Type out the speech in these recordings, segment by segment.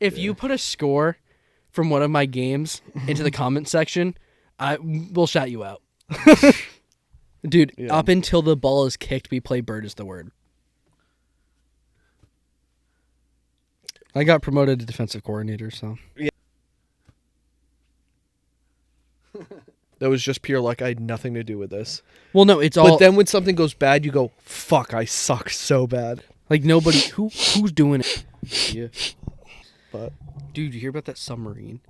If you put a score from one of my games into the comment section, we'll shout you out. Dude, up until the ball is kicked, we play Bird is the Word. I got promoted to defensive coordinator, so. Yeah. That was just pure luck. I had nothing to do with this. Well, no, it's all. But then when something goes bad, you go, fuck, I suck so bad. Like, nobody. Who's doing it? Yeah. But. Dude, you hear about that submarine?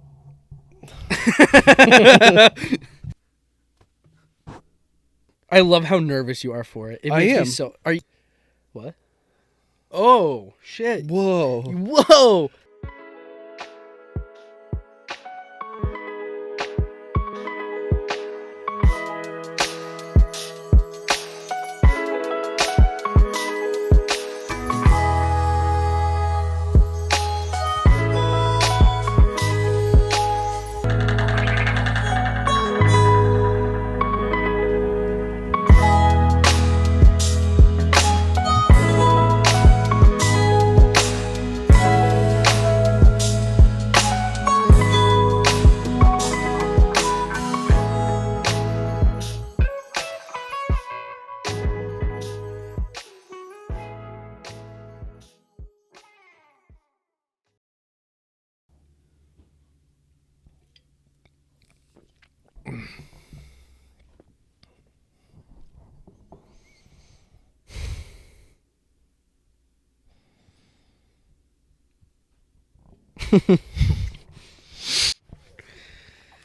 I love how nervous you are for it. It makes me so. Are you? What? Oh, shit. Whoa.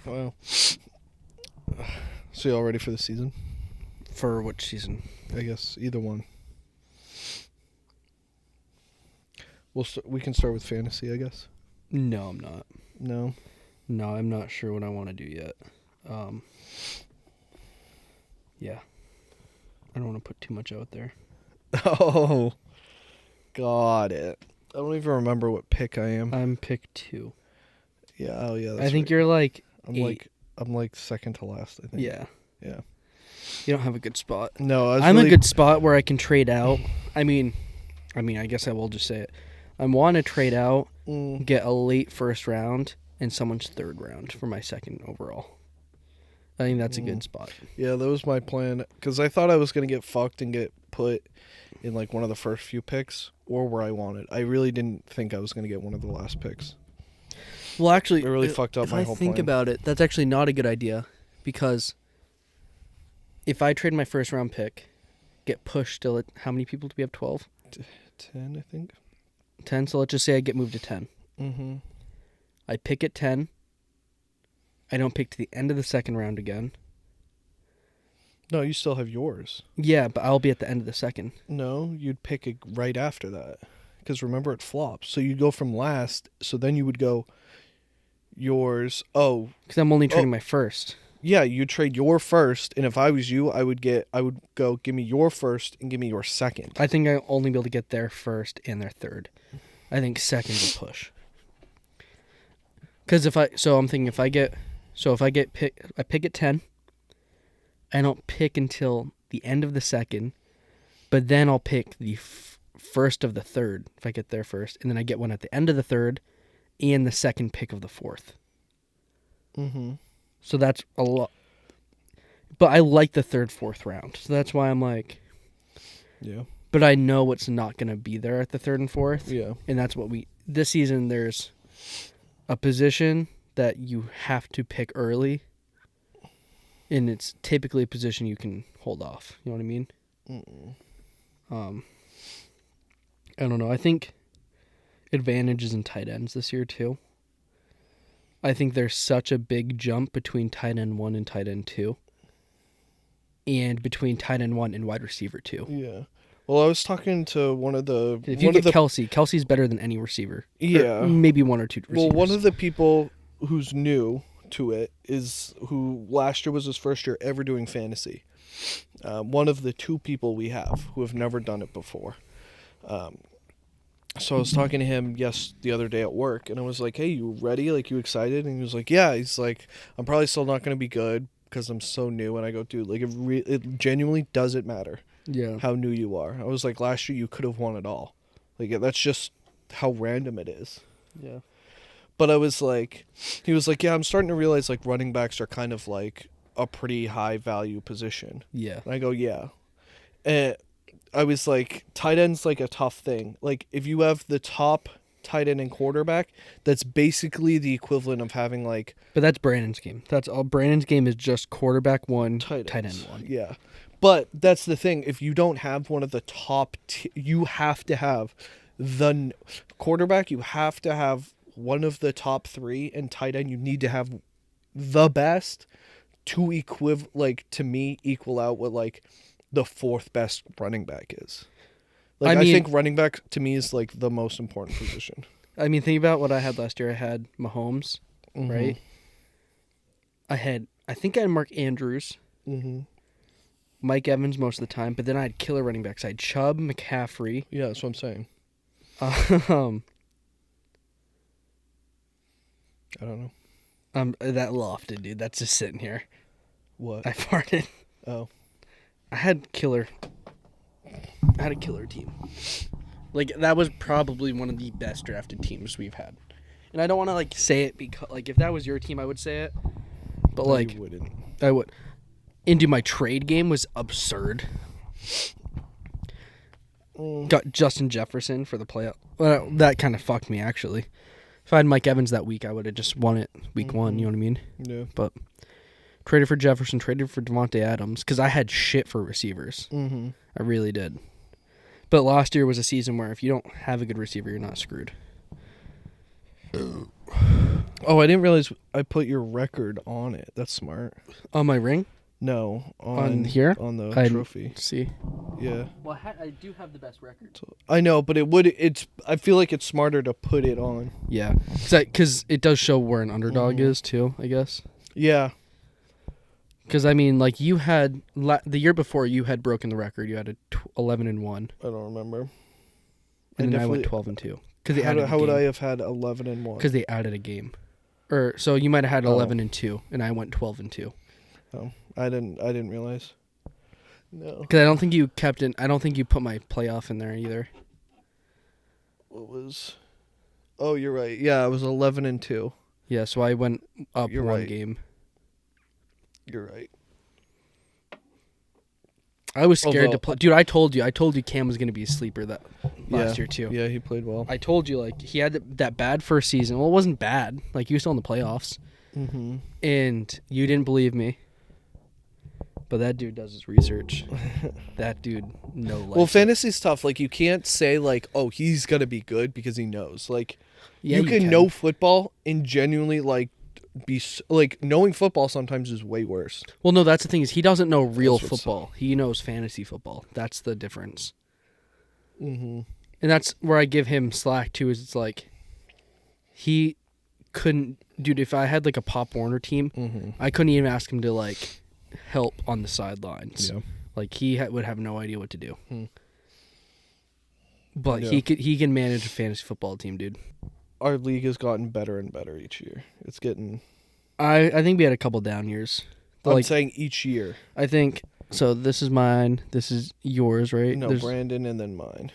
Well, so you all ready for the season? For which season? I guess either one. We can start with fantasy, I guess. No, I'm not. No, I'm not sure what I want to do yet. Yeah, I don't want to put too much out there. Oh, got it. I don't even remember what pick I am. I'm pick 2. Yeah. Oh, yeah. That's I think right. you're like. I'm like second to last, I think. Yeah. Yeah. You don't have a good spot. No, I'm a good spot where I can trade out. I mean, I guess I will just say it. I want to trade out, get a late first round, and someone's third round for my second overall. I think that's a good spot. Yeah, that was my plan. Because I thought I was going to get fucked and get put in like one of the first few picks or where I wanted. I really didn't think I was going to get one of the last picks. Well, actually, it really fucked up my whole plan. If I think about it, that's actually not a good idea. Because if I trade my first round pick, get pushed till how many people do we have? 12? 10, I think. 10, so let's just say I get moved to 10. Mm-hmm. I pick at 10. I don't pick to the end of the second round again. No, you still have yours. Yeah, but I'll be at the end of the second. No, you'd pick it right after that. Because remember, it flops. So you'd go from last, so then you would go yours. Oh. Because I'm only trading my first. Yeah, you trade your first, and if I was you, I would go, give me your first and give me your second. I think I'll only be able to get their first and their third. I think second's a push. Because I pick at 10. I don't pick until the end of the second, but then I'll pick the first of the third if I get there first, and then I get one at the end of the third and the second pick of the fourth. Mm-hmm. So that's a lot. But I like the third, fourth round. So that's why I'm like... Yeah. But I know what's not going to be there at the third and fourth. Yeah. And that's what this season, there's a position that you have to pick early. And it's typically a position you can hold off. You know what I mean? Mm-mm. I don't know. I think advantages in tight ends this year, too. I think there's such a big jump between tight end 1 and tight end 2. And between tight end 1 and wide receiver 2. Yeah. Well, I was talking to one of the... If you get Kelsey's better than any receiver. Yeah. Or maybe 1 or 2 receivers. Well, one of the people who's new to it is who last year was his first year ever doing fantasy. One of the 2 people we have who have never done it before. So I was talking to him the other day at work, and I was like, hey, you ready? Like, you excited? And he was like, yeah. He's like, I'm probably still not going to be good because I'm so new. And I go, dude, like, it genuinely doesn't matter how new you are. I was like, last year you could have won it all. Like, that's just how random it is. Yeah. But I was like, he was like, yeah, I'm starting to realize like running backs are kind of like a pretty high value position. Yeah. And I go, yeah. And I was like, tight end's like a tough thing. Like if you have the top tight end and quarterback, that's basically the equivalent of having like But that's Brandon's game. That's all. Brandon's game is just quarterback one, tight tight ends. end one. Yeah. But that's the thing. If you don't have one of the top, you have to have quarterback. You have to have one of the top three, and tight end. You need to have the best to to me equal out what like the fourth best running back is. Like I think running back to me is like the most important position. I mean, think about what I had last year. I had Mahomes, right? I think I had Mark Andrews. Mike Evans most of the time, but then I had killer running backs. I had Chubb, McCaffrey. Yeah, that's what I'm saying. I don't know. That lofted, dude. That's just sitting here. What? I farted. Oh. I had a killer team. Like, that was probably one of the best drafted teams we've had. And I don't want to, like, say it because, like, if that was your team, I would say it. But, No, like, you wouldn't. I would. Into my trade game was absurd. Got Justin Jefferson for the playoff. Well, that kind of fucked me, actually. If I had Mike Evans that week, I would have just won it week one, you know what I mean? Yeah. But traded for Jefferson, traded for Devontae Adams, because I had shit for receivers. I really did. But last year was a season where if you don't have a good receiver, you're not screwed. Oh, I didn't realize I put your record on it. That's smart. On my ring? No, on here? On the trophy. See. Yeah. Well, I do have the best record. I know, but I feel like it's smarter to put it on. Yeah. Because it does show where an underdog is, too, I guess. Yeah. Because, I mean, like, you had... the year before, you had broken the record. You had a 11-1. I don't remember. And then I went 12-2. How would I have had 11-1? Because they added a game. So you might have had 11-2, and I went 12-2. Oh, I didn't realize. No. Because I don't think you kept in... I don't think you put my playoff in there either. What was... Oh, you're right. Yeah, I was 11-2. Yeah, so I went up You're one right. game. You're right. I was scared to play. Dude, I told you Cam was going to be a sleeper that last year too. Yeah, he played well. I told you, like, he had that bad first season. Well, it wasn't bad. Like, he was still in the playoffs. And you didn't believe me. But that dude does his research. That dude Well, fantasy's tough. Like, you can't say, like, oh, he's going to be good because he knows. Like, yeah, you can know football and genuinely, like, knowing football sometimes is way worse. Well, no, that's the thing is he doesn't know real football. He knows fantasy football. That's the difference. And that's where I give him slack too. Is it's like he couldn't, dude. If I had like a Pop Warner team, I couldn't even ask him to like help on the sidelines. Yeah. Like he would have no idea what to do. But he can manage a fantasy football team, dude. Our league has gotten better and better each year. It's getting... I think we had a couple down years. I'm saying each year. I think... So this is mine. This is yours, right? No, Brandon and then mine.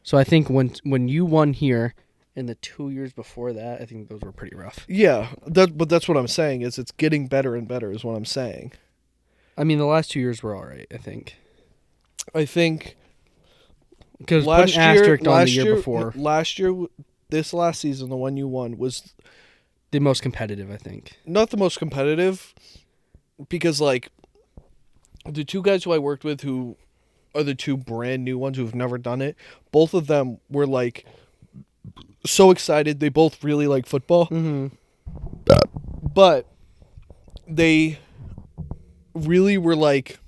So I think when you won here and the 2 years before that, I think those were pretty rough. Yeah, but that's what I'm saying is it's getting better and better is what I'm saying. I mean, the last 2 years were all right, I think. Because put an asterisk on the year before. This last season, the one you won, was the most competitive, I think. Not the most competitive, because, like, the two guys who I worked with who are the two brand new ones who've never done it, both of them were, like, so excited. They both really like football. But they really were like,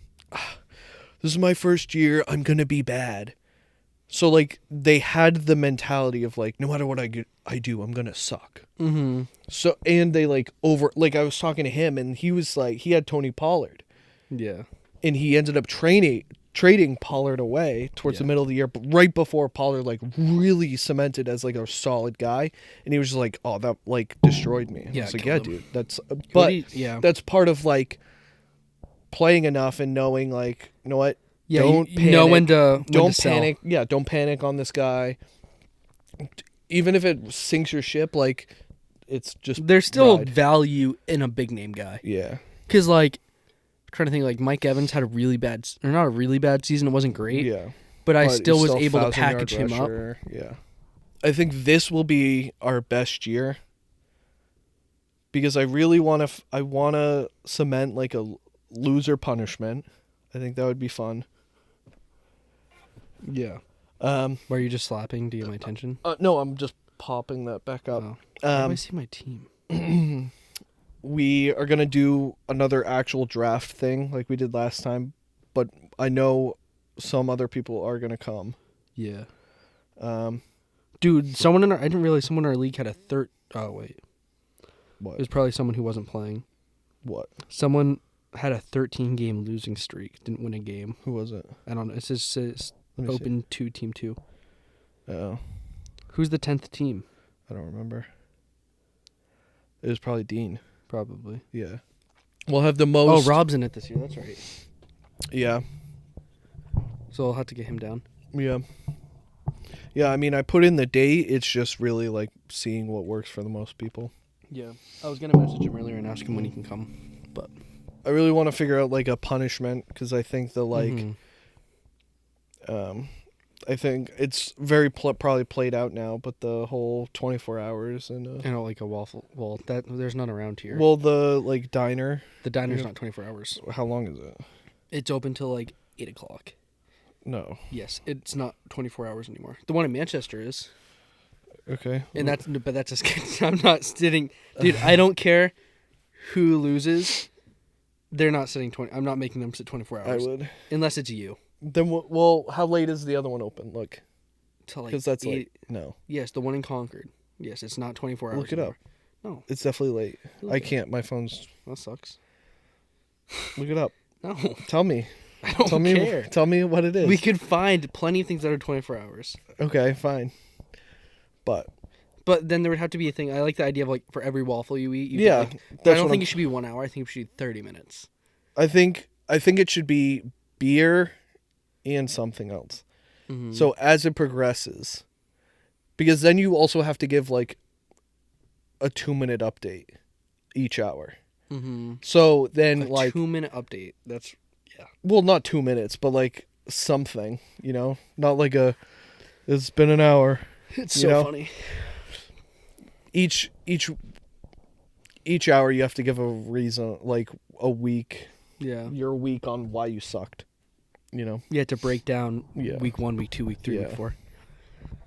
this is my first year. I'm going to be bad. So, like, they had the mentality of, like, no matter what I do, I'm going to suck. So, and they, like, I was talking to him, and he was, like, he had Tony Pollard. Yeah. And he ended up trading Pollard away towards the middle of the year, but right before Pollard, like, really cemented as, like, a solid guy. And he was just like, oh, that, like, destroyed me. And I was like, yeah, dude, that's, that's part of, like, playing enough and knowing, like, you know what? Yeah, don't you know when to panic. Yeah, don't panic on this guy. Even if it sinks your ship, like, it's just There's still ride. value in a big name guy. Yeah. Because, like, I'm trying to think, like, Mike Evans had a really bad, or not a really bad season. It wasn't great. Yeah. But I But still he's was able to 1,000-yard package him up. rusher. Yeah. I think this will be our best year. Because I really want to. I want to cement like a loser punishment. I think that would be fun. Yeah. Um. Why are you just slapping to get my attention? No, I'm just popping that back up. Oh. How do I see my team? We are gonna do another actual draft thing like we did last time, but I know some other people are gonna come. Yeah. Um. Dude, I didn't realize someone in our league had a oh, wait. What? It was probably someone who wasn't playing. What? Someone had a 13-game losing streak, didn't win a game. Who was it? I don't know. It says Let me open 2, team 2. Oh, Who's the 10th team? I don't remember. It was probably Dean. Probably. Yeah. We'll have the most. Oh, Rob's in it this year. That's right. Yeah. So I'll have to get him down. Yeah. Yeah, I mean, I put in the date. It's just really like seeing what works for the most people. Yeah. I was going to message him earlier and ask him when he can come. But I really want to figure out like a punishment because I think the like, I think it's very probably played out now, but the whole 24 hours and I don't like a waffle. Well, there's none around here. well, the like diner. The diner's not 24 hours. How long is it? It's open till like 8 o'clock. No. Yes, it's not 24 hours anymore. The one in Manchester is. Okay. And that's just, I'm not sitting, dude, I don't care who loses. They're not sitting I'm not making them sit 24 hours. I would. Unless it's you. Then well, how late is the other one open? Look. Till like Because that's 8. late. No. Yes, the one in Concord. Yes, it's not 24 hours. Look it anymore. up. No. It's definitely late. Look I it up. can't. My phone's. That sucks. Look it up. No. Tell me. I don't Tell me. care. Tell me what it is. We could find plenty of things that are 24 hours. Okay, fine. But then there would have to be a thing. I like the idea of like for every waffle you eat. yeah, I that's don't what think it should be 1 hour. I think it should be 30 minutes. I think it should be beer and something else. Mm-hmm. So as it progresses, because then you also have to give like a 2-minute update each hour. Mm-hmm. So then A like 2-minute update. That's well, not 2 minutes, but like something, not like it's been an hour. it's You so know? funny. Each hour you have to give a reason, like a week, Yeah. your week on why you sucked. You have to break down Yeah. week 1, week 2, week 3, Yeah. week 4.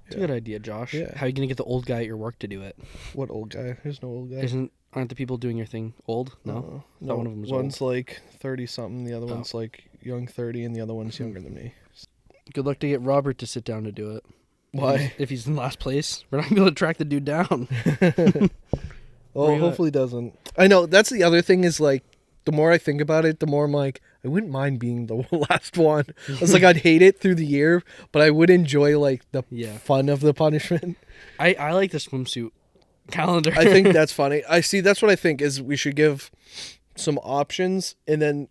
It's a Yeah. good idea, Josh. Yeah. How are you gonna get the old guy at your work to do it? What old guy? There's no old guy. Aren't the people doing your thing old? No. No, one of them was one's like 30 something, the other Oh. one's like young 30, and the other one's younger than me. Good luck to get Robert to sit down to do it. Why? If he's in last place, we're not gonna be able to track the dude down. Well, you hopefully doesn't. I know that's the other thing is like the more I think about it, the more I'm like I wouldn't mind being the last one. It's like I'd hate it through the year, but I would enjoy like the fun of the punishment. I like the swimsuit calendar. I think that's funny. That's what I think is we should give some options and then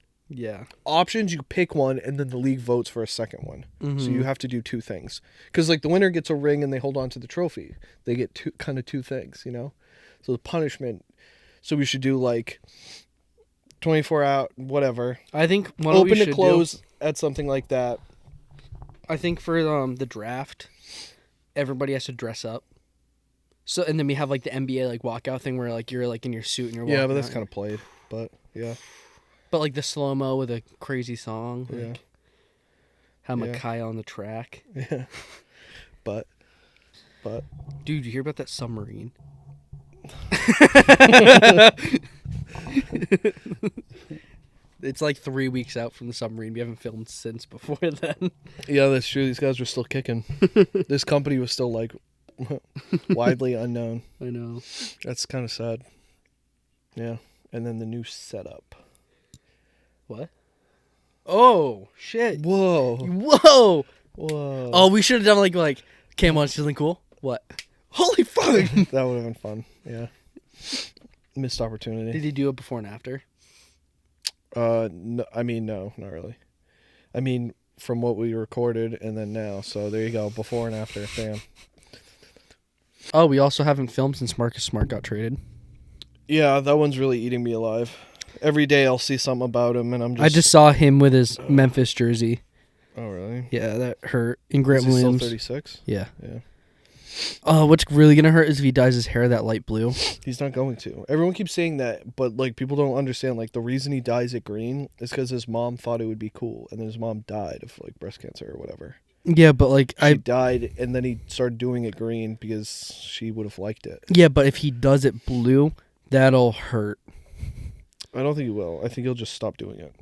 options you pick one and then the league votes for a second one. Mm-hmm. So you have to do two things. Cuz like the winner gets a ring and they hold on to the trophy. They get two things, So the punishment so we should do like 24 hour whatever. I think Open to close at something like that. I think for the draft, everybody has to dress up. So and then we have like the NBA like walkout thing where like you're like in your suit and you're walking Yeah, but that's out. kind of played. But yeah. But like the slow mo with a crazy song. Yeah. Like, how Makai on the track. Yeah. But Dude, you hear about that submarine? It's like 3 weeks out from the submarine. We haven't filmed since before then. yeah, that's true. These guys were still kicking. This company was still like widely unknown. I know. That's kind of sad. Yeah. And then the new setup. What? Oh, shit. Whoa. Whoa. Whoa. Oh, we should have done like, okay, want something cool? What? Holy fuck. That would have been fun. Yeah. Missed opportunity. Did he do it before and after? No, I mean, no, not really. I mean, from what we recorded and then now. So there you go. Before and after. Bam. Oh, we also haven't filmed since Marcus Smart got traded. Yeah, that one's really eating me alive. Every day I'll see something about him, and I just saw him with his Memphis jersey. Oh, really? Yeah, that hurt. And Grant Is he Williams. still 36? Yeah. Yeah. Oh, what's really gonna hurt is if he dyes his hair that light blue. He's not going to. Everyone keeps saying that, but like people don't understand. Like the reason he dyes it green is because his mom thought it would be cool, and then his mom died of like breast cancer or whatever. Yeah, but like She died, and then he started doing it green because she would have liked it. Yeah, but if he does it blue, that'll hurt. I don't think he will. I think he'll just stop doing it.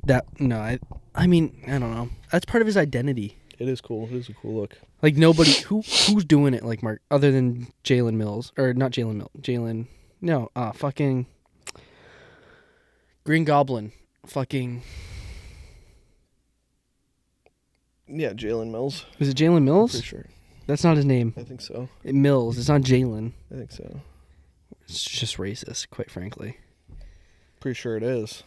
I mean, I don't know. That's part of his identity. It is cool. It is a cool look. Like nobody who's doing it like Mark other than Jalen Mills or not Jalen Mills. Fucking Green Goblin. Fucking Yeah, Jalen Mills. is it Jalen Mills? Pretty sure. That's not his name. I think so. Mills. It's not Jalen. I think so. It's just racist, quite frankly. Pretty sure it is.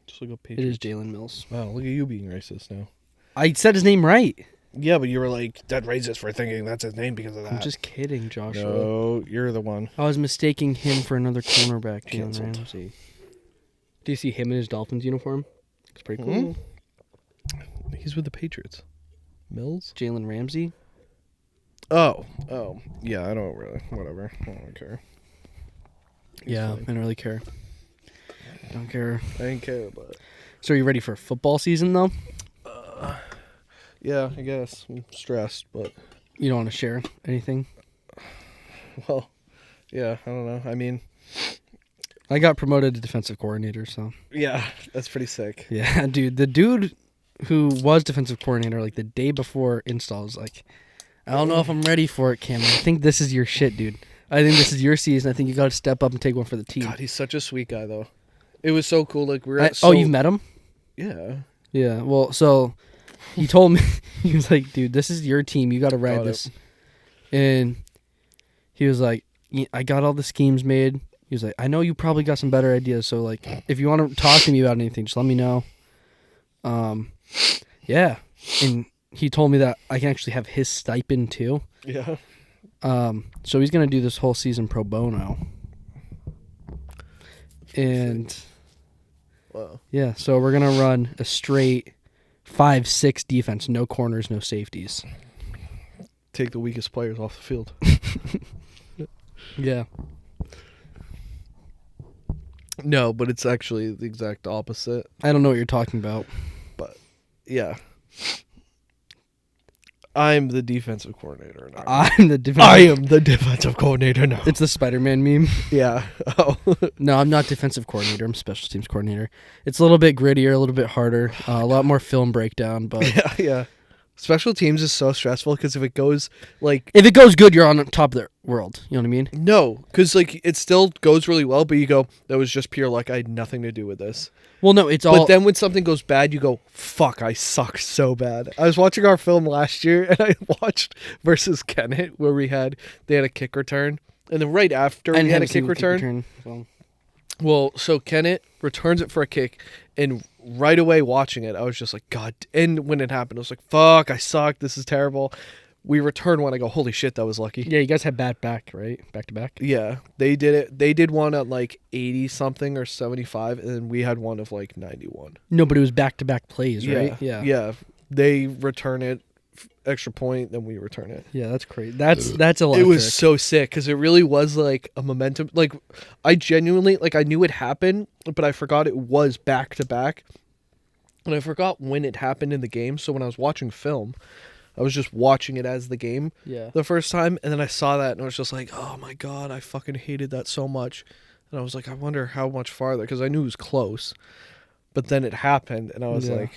Just look up It Patriots. is Jalen Mills. Wow, look at you being racist now. I said his name right. Yeah, but you were like, that racist for thinking that's his name because of that. I'm just kidding, Joshua. No, you're the one. I was mistaking him for another cornerback, Jalen Canceled. Ramsey. Do you see him in his Dolphins uniform? It's pretty cool. He's with the Patriots. Mills? Jalen Ramsey. Oh. Yeah, I don't really. Whatever. I don't care. Yeah, fine. I don't really care. Don't care. I didn't care, but... So are you ready for football season, though? Yeah, I guess. I'm stressed, but... You don't want to share anything? Well, yeah, I don't know. I mean... I got promoted to defensive coordinator, so... Yeah, that's pretty sick. Yeah, dude. The dude who was defensive coordinator, like, the day before install was like, I don't know if I'm ready for it, Cameron. I think this is your shit, dude. I think this is your season. I think you got to step up and take one for the team. God, he's such a sweet guy, though. It was so cool. Like, we were Oh, you've met him? Yeah. Yeah, well, so he told me, he was like, dude, this is your team. You got to ride Got it. this. And he was like, I got all the schemes made. He was like, I know you probably got some better ideas. So, like, if you want to talk to me about anything, just let me know. Yeah. And he told me that I can actually have his stipend, too. Yeah. So he's going to do this whole season pro bono. And... Wow. Yeah, so we're going to run a straight 5-6 defense. No corners, no safeties. Take the weakest players off the field. Yeah. No, but it's actually the exact opposite. I don't know what you're talking about. But, yeah. I'm the defensive coordinator now. I'm the defensive... I am the defensive coordinator now. It's the Spider-Man meme. Yeah. Oh. No, I'm not defensive coordinator. I'm special teams coordinator. It's a little bit grittier, a little bit harder, a lot more film breakdown. But Yeah. Special teams is so stressful because if it goes, like... if it goes good, you're on top of the world. You know what I mean? No, because, like, it still goes really well, but you go, that was just pure luck. I had nothing to do with this. Well, no, it's all... But then when something goes bad, you go, fuck, I suck so bad. I was watching our film last year, and I watched versus Kennett, where they had a kick return. And then right after we had a kick return. Well, so Kennett returns it for a kick, and right away watching it, I was just like, God. And when it happened, I was like, fuck, I suck. This is terrible. We return one. I go, holy shit, that was lucky. Yeah, you guys had back, right? Back to back? Yeah, they did it. They did one at like 80-something or 75, and then we had one of like 91. No, but it was back-to-back plays, right? Yeah. Yeah. They return it, extra point, then we return it. Yeah, that's crazy. That's electric. It was so sick because it really was like a momentum. Like, I genuinely, like, I knew it happened, but I forgot it was back-to-back. And I forgot when it happened in the game, so when I was watching film, I was just watching it as the game the first time, and then I saw that, and I was just like, oh my God, I fucking hated that so much. And I was like, I wonder how much farther, because I knew it was close. But then it happened, and I was like,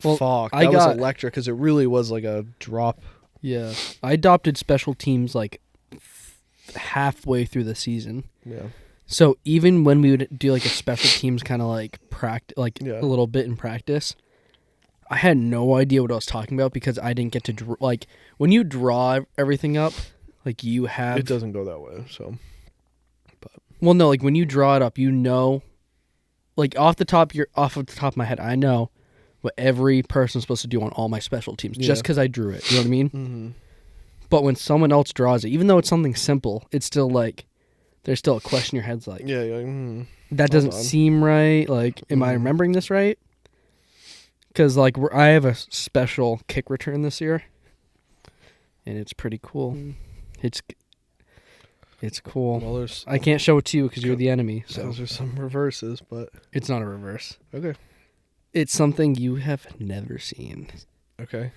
fuck, that was electric, because it really was like a drop. Yeah. I adopted special teams like halfway through the season. Yeah. So even when we would do like a special teams kind of like practice, like a little bit in practice, I had no idea what I was talking about because I didn't get to like when you draw everything up, like you have. It doesn't go that way, so. But well, no, like when you draw it up, you know, like off the top of my head, I know what every person's supposed to do on all my special teams just because I drew it. You know what I mean? Mm-hmm. But when someone else draws it, even though it's something simple, it's still like there's still a question in your head's like, Yeah, you're like, that doesn't seem right. Like, am I remembering this right? Because like I have a special kick return this year, and it's pretty cool. It's cool. Well, I can't show it to you because you're the enemy. So there's some reverses, but it's not a reverse. okay. It's something you have never seen. Okay.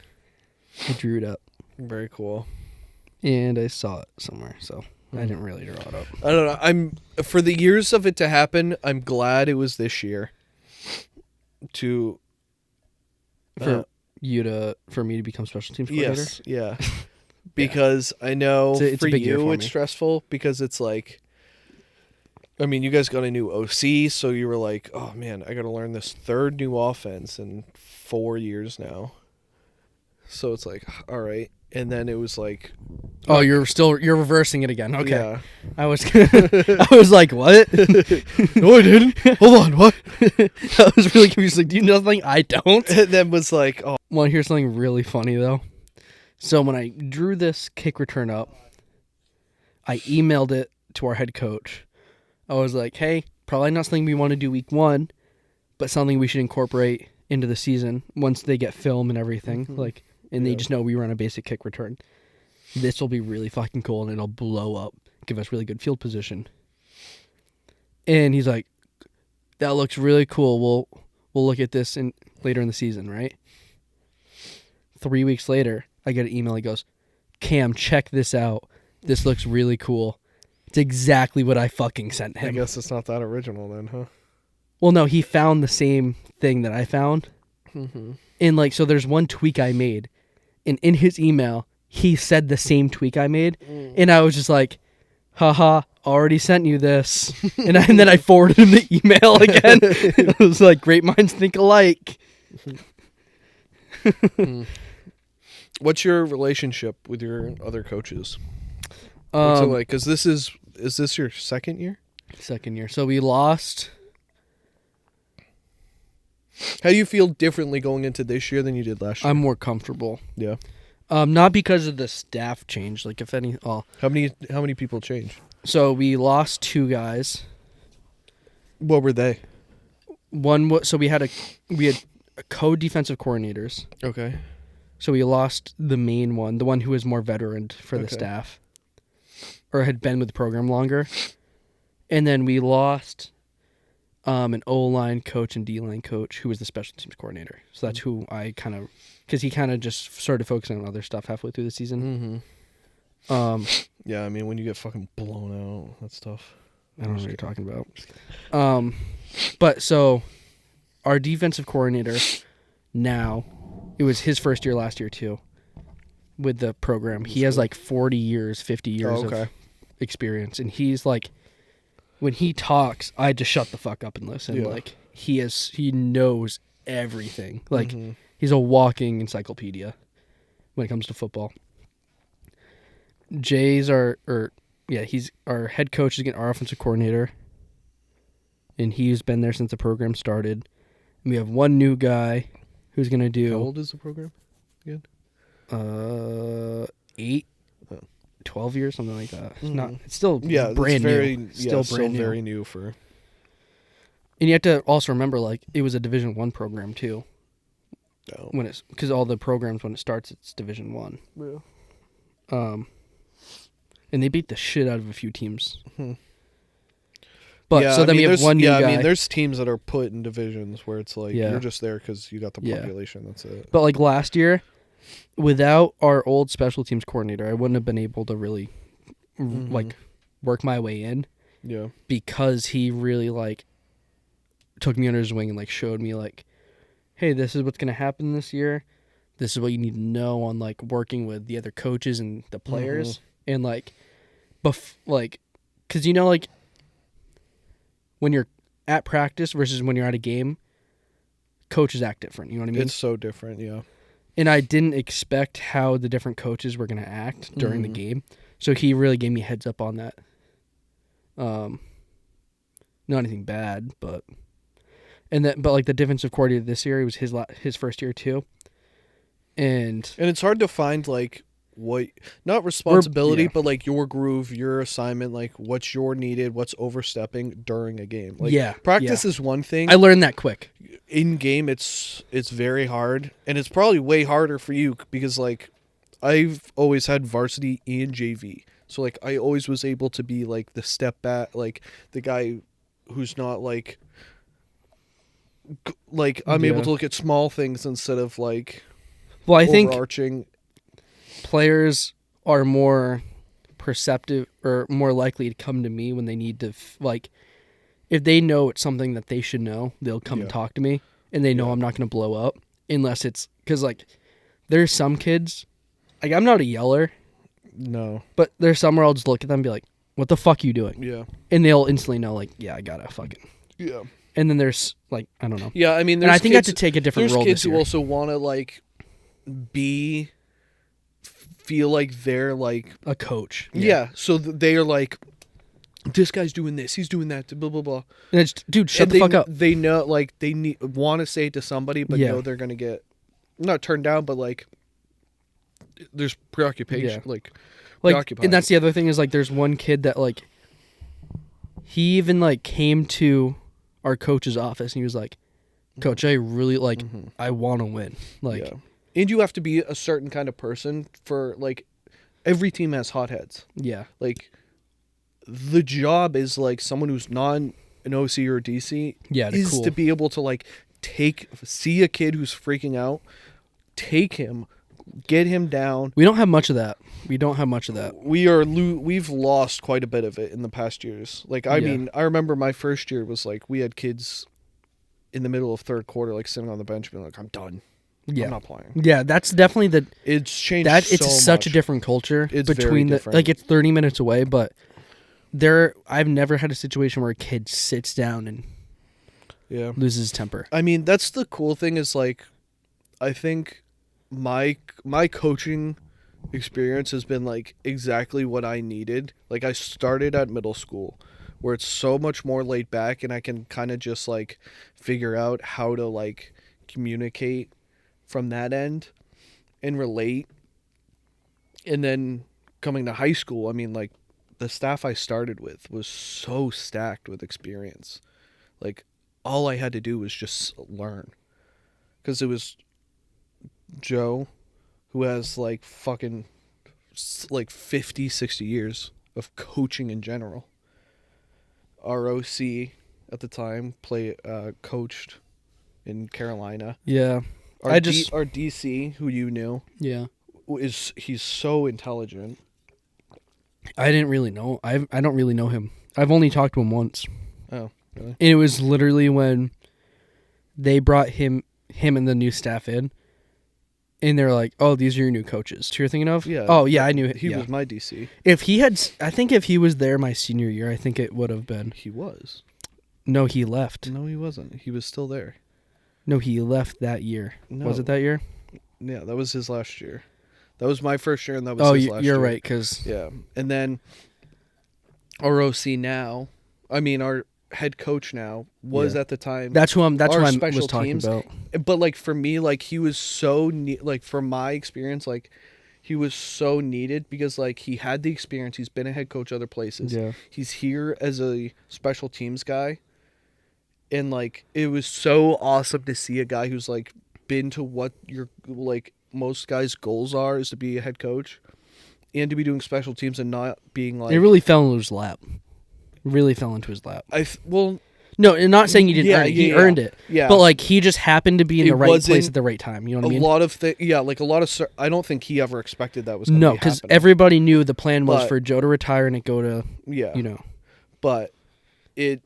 I drew it up. Very cool. And I saw it somewhere, so I didn't really draw it up. I don't know. For the years of it to happen, I'm glad it was this year. For me to become special teams coordinator. Yes, yeah. Because I know it's for a big year you for it's me. stressful because it's like, I mean, you guys got a new OC, so you were like, oh man, I got to learn this third new offense in 4 years now. So it's like, all right. And then it was like, oh, you're reversing it again. Okay. yeah. I was like, what? No, I didn't. Hold on, what? I was really confused. Like, do you know something I don't? And then was like, oh. Want to hear something really funny though? So when I drew this kick return up, I emailed it to our head coach. I was like, hey, probably not something we want to do week 1, but something we should incorporate into the season once they get film and everything. Like, and they just know we run a basic kick return. This will be really fucking cool, and it'll blow up, give us really good field position. And he's like, that looks really cool. We'll look at this later in the season, right? 3 weeks later, I get an email. He goes, Cam, check this out. This looks really cool. It's exactly what I fucking sent him. I guess it's not that original then, huh? Well, no, he found the same thing that I found. Mm-hmm. And like, so there's one tweak I made. And in his email, he said the same tweak I made. And I was just like, haha, already sent you this. And then I forwarded him the email again. It was like, great minds think alike. What's your relationship with your other coaches? What's it like? Because is this your second year? Second year. So we lost. How do you feel differently going into this year than you did last year? I'm more comfortable. Yeah. Not because of the staff change. Like, if any. Oh. How many people changed? So we lost 2 guys. What were they? So we had co-defensive coordinators. Okay. So we lost the main one, the one who was more veteran for the staff, or had been with the program longer. And then we lost an O-line coach and D-line coach who was the special teams coordinator. So that's who I kind of, because he kind of just started focusing on other stuff halfway through the season. Mm-hmm. Yeah, I mean, when you get fucking blown out, that's tough. I don't know what you're talking about. But so our defensive coordinator now, it was his first year last year too with the program. He has like 40 years, 50 years of experience. And he's like, when he talks, I just shut the fuck up and listen. Yeah. Like he knows everything. Like he's a walking encyclopedia when it comes to football. He's our head coach, is our offensive coordinator. And he's been there since the program started. And we have one new guy who's going to do... How old is the program again? 8, 12 years, something like that. It's still brand new. Still very new for... And you have to also remember, like, it was a Division I program, too. Oh. Because all the programs, when it starts, it's Division I. Yeah. And they beat the shit out of a few teams. But so then we have one new guy. I mean, there's teams that are put in divisions where it's like you're just there because you got the population. That's it. But like last year, without our old special teams coordinator, I wouldn't have been able to really like work my way in. Yeah. Because he really like took me under his wing and like showed me like, hey, this is what's gonna happen this year. This is what you need to know on like working with the other coaches and the players and like, because you know like. When you're at practice versus when you're at a game, coaches act different. You know what I mean? It's so different, yeah. And I didn't expect how the different coaches were going to act during the game. So he really gave me a heads up on that. Not anything bad, but like the defensive coordinator this year, it was his first year too. And it's hard to find like what, not responsibility, yeah. but like your groove, your assignment, like what's your needed, what's overstepping during a game. Like Yeah, practice yeah. is one thing. I learned that quick. In game, it's very hard, and it's probably way harder for you because like I've always had varsity and JV, so like I always was able to be like the step back, like the guy who's not like I'm able Yeah. to look at small things instead of like Well, I think overarching. players are more perceptive or more likely to come to me when they need to like if they know it's something that they should know, they'll come Yeah. and talk to me, and they know Yeah. I'm not going to blow up unless it's because like there's some kids, like I'm not a yeller, No. but there's some where I'll just look at them and be like, "What the fuck you doing?" Yeah. And they'll instantly know like, "Yeah, I gotta fucking." Yeah. And then there's like I don't know. Yeah. I mean, And I there's think I have kids, to take a different there's role kids this year. who also want to like feel like they're like A coach. yeah. So they are like, this guy's doing this, he's doing that, blah blah blah. And it's, dude, shut And the fuck up. They know like they want to say it to somebody, but Yeah. know they're gonna get not turned down, but like there's preoccupation, Yeah. like Like, and that's the other thing is like there's one kid that like he even like came to our coach's office and he was like, "Coach, I really like I want to win." Like, yeah. And you have to be a certain kind of person for like every team has hotheads. yeah. Like the job is like someone who's not an OC or a DC Yeah, is cool. to be able to like see a kid who's freaking out, take him, get him down. We don't have much of that. We've lost quite a bit of it in the past years. Like I Yeah. mean, I remember my first year was like we had kids in the middle of third quarter like sitting on the bench being like, I'm done. Yeah. I'm not playing. Yeah, that's definitely the It's changed that it's so such a much. different culture It's very between the different. like it's 30 minutes away, but I've never had a situation where a kid sits down and Yeah. loses his temper. I mean, that's the cool thing is like I think my coaching experience has been like exactly what I needed. Like I started at middle school where it's so much more laid back and I can kind of just like figure out how to like communicate from that end and relate. And then coming to high school, I mean like the staff I started with was so stacked with experience. Like all I had to do was just learn. Cuz it was Joe, who has like fucking like 50, 60 years of coaching in general. ROC at the time coached in Carolina. Yeah. Our DC, who you knew, Yeah. he's so intelligent. I didn't really know. I don't really know him. I've only talked to him once. Oh, really? And it was literally when they brought him and the new staff in. And they're like, "Oh, these are your new coaches." So you're thinking of? Yeah. Oh, yeah, I knew it. He yeah. was my DC. I think if he was there my senior year, I think it would have been. He was. No, he left. No, he wasn't. He was still there. No, he left that year. No. Was it that year? Yeah, that was his last year. That was my first year, and that was his last you're year. right, because Yeah. And then our OC now, I mean, our head coach now was Yeah. at the time. that's who I was special talking teams. about. But, like, for me, like, he was so, like, from my experience, like, he was so needed because, like, he had the experience. He's been a head coach other places. Yeah. He's here as a special teams guy. And, like, it was so awesome to see a guy who's, like, been to what your, like, most guys' goals are is to be a head coach and to be doing special teams and not being, like... It really fell into his lap. Really fell into his lap. Well... No, and not saying he didn't earn it. He earned it. Yeah. But, like, he just happened to be in It the right place wasn't at the right time. You know what I mean? lot of I don't think he ever expected that was going to No, be because happening. everybody knew the plan was But- for Joe to retire and it go to, Yeah. you know. But it...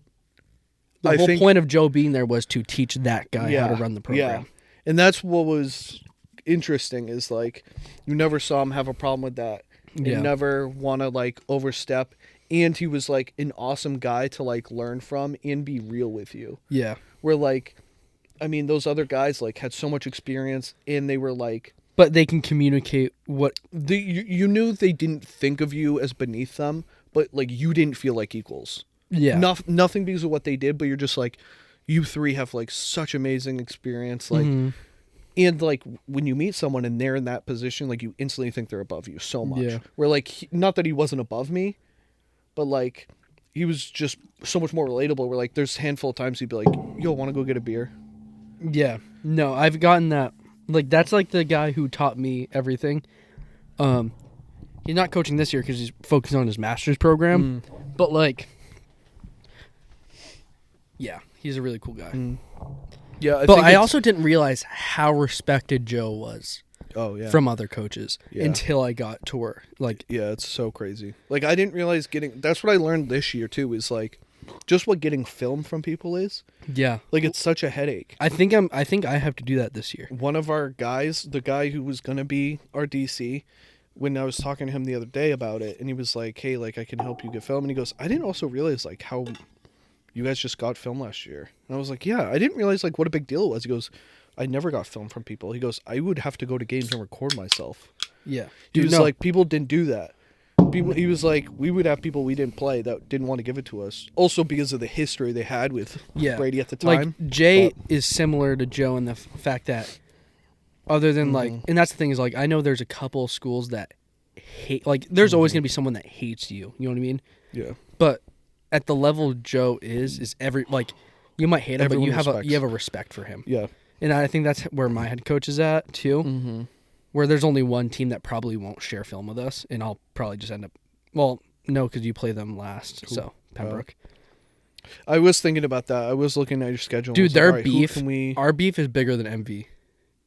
The I whole think, point of Joe being there was to teach that guy how to run the program. Yeah. And that's what was interesting is, like, you never saw him have a problem with that. Yeah. And never want to, like, overstep. And he was, like, an awesome guy to, like, learn from and be real with you. Yeah. Where, like, I mean, those other guys, like, had so much experience and they were, like... But they can communicate what... You knew they didn't think of you as beneath them, but, like, you didn't feel like equals. Yeah. Nothing because of what they did, but you're just like, you three have like such amazing experience. Like, Mhm. And like when you meet someone and they're in that position, like you instantly think they're above you so much. Yeah. Where like not that he wasn't above me, but like he was just so much more relatable. Where like there's a handful of times he'd be like, "Yo, want to go get a beer?" Yeah. No, I've gotten that. Like, that's like the guy who taught me everything. He's not coaching this year because he's focused on his master's program. But, like, yeah, he's a really cool guy. Yeah, But I also didn't realize how respected Joe was from other coaches until I got to work. Like, yeah, it's so crazy. Like, I didn't realize that's what I learned this year, too, is like, just what getting film from people is. yeah. Like, it's such a headache. I think I have to do that this year. One of our guys, the guy who was going to be our DC, when I was talking to him the other day about it, and he was like, hey, like, I can help you get film. And he goes, I didn't also realize, like, how you guys just got film last year. And I was like, yeah, I didn't realize, like, what a big deal it was. He goes, I never got film from people. He goes, I would have to go to games and record myself. Yeah. He was like, people didn't do that. He was like, we would have people we didn't play that didn't want to give it to us. Also because of the history they had with Brady at the time. Like, Jay is similar to Joe in the fact that other than, like, and that's the thing is, like, I know there's a couple schools that hate, like, there's always going to be someone that hates you. You know what I mean? Yeah. But at the level Joe is every, like, you might hate him, but you have a respect for him. Yeah. And I think that's where my head coach is at, too. Where there's only one team that probably won't share film with us, and I'll probably just end up... Well, no, because you play them last, so Pembroke. I was thinking about that. I was looking at your schedule. Dude, their like, beef... Our beef is bigger than MV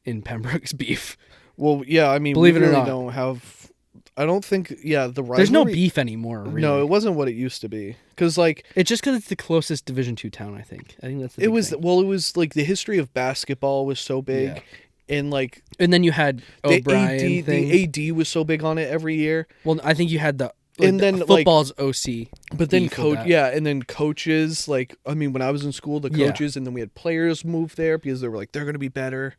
in Pembroke's beef. Well, yeah, I mean, believe it or not, don't have... I don't think... Yeah, the rivalry... There's no beef anymore, really. No, it wasn't what it used to be. Because, like... It's just because it's the closest Division II town, I think. I think that's the It was... thing. Well, it was, like, the history of basketball was so big... Yeah. And like, and then you had O'Brien. The AD was so big on it every year. Well, I think you had and then football's OC. But then and then coaches. Like, I mean, when I was in school, the coaches, and then we had players move there because they were like, they're going to be better.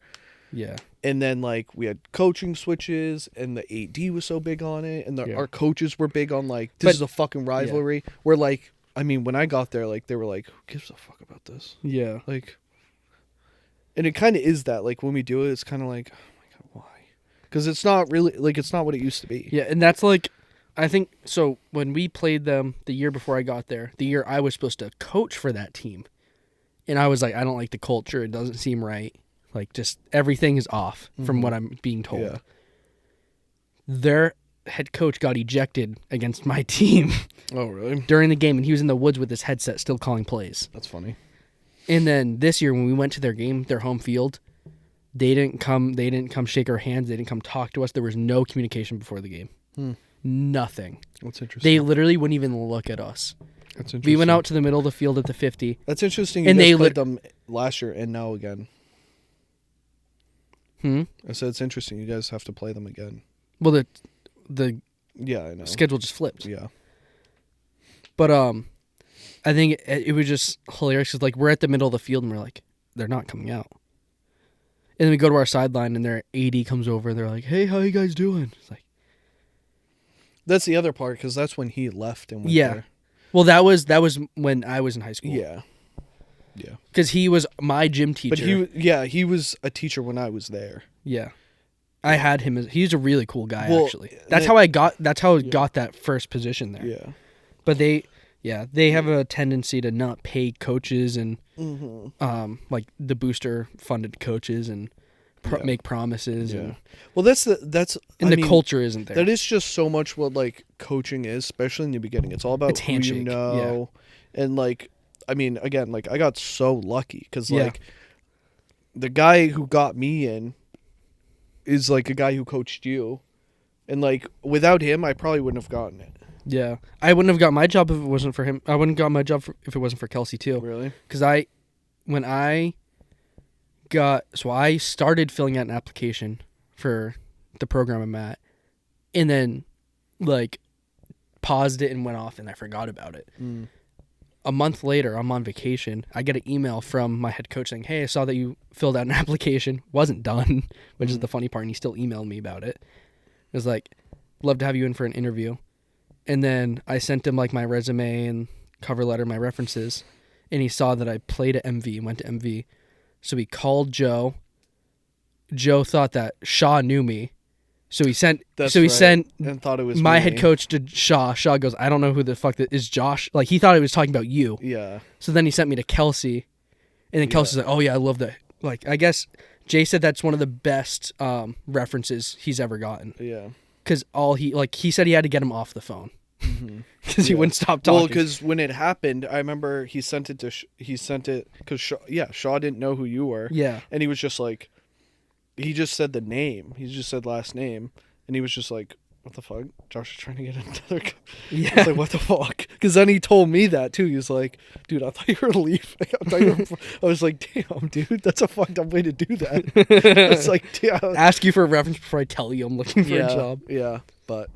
Yeah. And then like we had coaching switches, and the AD was so big on it, and our coaches were big on like this is a fucking rivalry. Yeah. Where like, I mean, when I got there, like they were like, who gives a fuck about this? Yeah. Like. And it kind of is that, like, when we do it, it's kind of like, oh my God, why? Because it's not really, like, it's not what it used to be. Yeah, and that's like, I think, so when we played them the year before I got there, the year I was supposed to coach for that team, and I was like, I don't like the culture, it doesn't seem right. Like, just everything is off from what I'm being told. Yeah. Their head coach got ejected against my team. Oh, really? During the game, and he was in the woods with his headset still calling plays. That's funny. And then this year when we went to their game, their home field, they didn't come shake our hands, they didn't come talk to us. There was no communication before the game. Nothing. That's interesting. They literally wouldn't even look at us. That's interesting. We went out to the middle of the field at the 50. That's interesting. And they played them last year and now again. I said it's interesting. You guys have to play them again. Well, the I know. schedule just flipped. Yeah. But I think it was just hilarious because, like, we're at the middle of the field and we're like, they're not coming out. And then we go to our sideline and their AD comes over and they're like, hey, how you guys doing? It's like, that's the other part because that's when he left and went there. Well, that was when I was in high school. Yeah. Yeah. Because he was my gym teacher. But he was a teacher when I was there. Yeah. I had him he's a really cool guy, actually. That's how I got that first position there. Yeah. But they have a tendency to not pay coaches and like the booster funded coaches and make promises. Yeah. And, well, the culture isn't there. That is just so much what like coaching is, especially in the beginning. It's all about it's handshake. Who you know. Yeah. And like, I mean, again, like I got so lucky because like the guy who got me in is like a guy who coached you, and like without him, I probably wouldn't have gotten it. Yeah, I wouldn't have got my job if it wasn't for him. I wouldn't have got my job if it wasn't for Kelsey too. Really? Because I started filling out an application for the program I'm at, and then like paused it and went off, and I forgot about it. A month later, I'm on vacation. I get an email from my head coach saying, hey, I saw that you filled out an application. Wasn't done, which is the funny part, and he still emailed me about it. It was like, love to have you in for an interview. And then I sent him like my resume and cover letter, my references, and he saw that I played at MV and went to MV. So he called Joe Joe thought that Shaw knew me. So he sent That's so he right. sent And thought it was my me. head coach to Shaw. Shaw goes, I don't know who the fuck that is Josh. Like, he thought he was talking about you. Yeah. So then he sent me to Kelsey. And then Kelsey's like, oh, yeah, I love that. Like, I guess Jay said that's one of the best references he's ever gotten. Yeah. Because he said he had to get him off the phone. Because he Yeah. wouldn't stop talking. Well, because when it happened, I remember he sent it because Shaw didn't know who you were. Yeah. And he was just like, he just said the name. He just said last name. And he was just like, what the fuck? Josh is trying to get another. Yeah. It's like, what the fuck? Because then he told me that too. He was like, dude, I thought you were leaving. I was like, damn, dude, that's a fucked up way to do that. It's like, yeah. Ask you for a reference before I tell you I'm looking for a job. Yeah. But,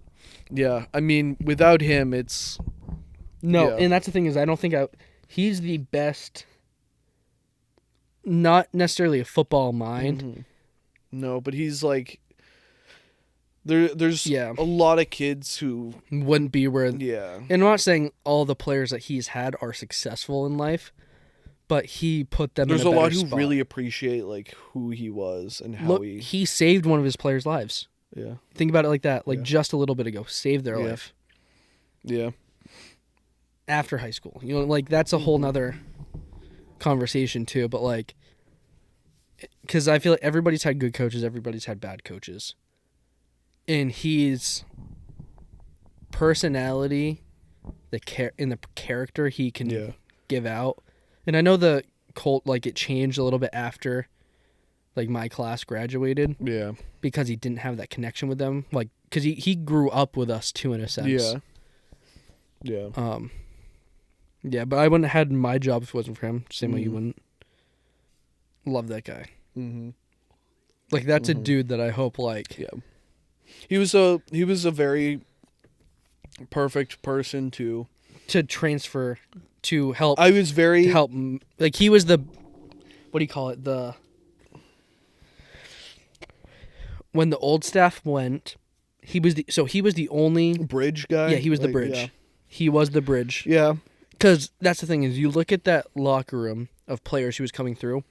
yeah, I mean, without him, it's. No, Yeah. and that's the thing is I don't think he's the best, not necessarily a football mind. No, but he's like. There's Yeah. a lot of kids who. Wouldn't be where. Yeah. And I'm not saying all the players that he's had are successful in life, but he put them There's in a a lot better who spot. really appreciate like who he was and how Look, he saved one of his players' lives. Yeah. Think about it like that. Like Yeah. just a little bit ago, saved their Yeah. life Yeah. after high school. You know, like that's a whole nother conversation too. But like, because I feel like everybody's had good coaches, everybody's had bad coaches, and his personality, the character he can Yeah. give out, and I know the Colt like it changed a little bit after, like my class graduated. Yeah. Because he didn't have that connection with them, like because he grew up with us too in a sense. Yeah. Yeah. Yeah, but I wouldn't have had my job if it wasn't for him. Same way you Mhm. wouldn't. Love that guy. Mm-hmm. Like that's a dude that I hope like. Yeah. He was a very perfect person to transfer to help. I was very Like he was the, what do you call it? When the old staff went, he was the only. bridge guy. Yeah, he was the Like, bridge. Yeah. He was the bridge. Yeah. Because that's the thing is, you look at that locker room of players who was coming through,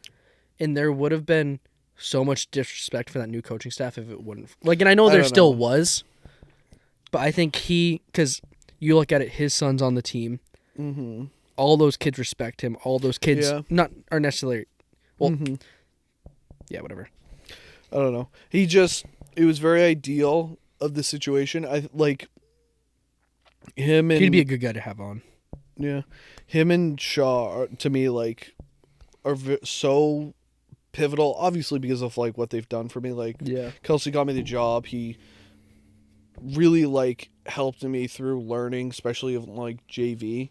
and there would have been so much disrespect for that new coaching staff if it wouldn't. Like, and I know I there don't still know. was, but I think because you look at it, his son's on the team. Mm-hmm. All those kids respect him. All those kids are necessarily, well, yeah, whatever. I don't know. It was very ideal of the situation. I like him and He'd be a good guy to have on. yeah, him and Shaw are, to me like are so pivotal. Obviously because of like what they've done for me. Like Yeah. Kelsey got me the job. He really like helped me through learning, especially of like JV,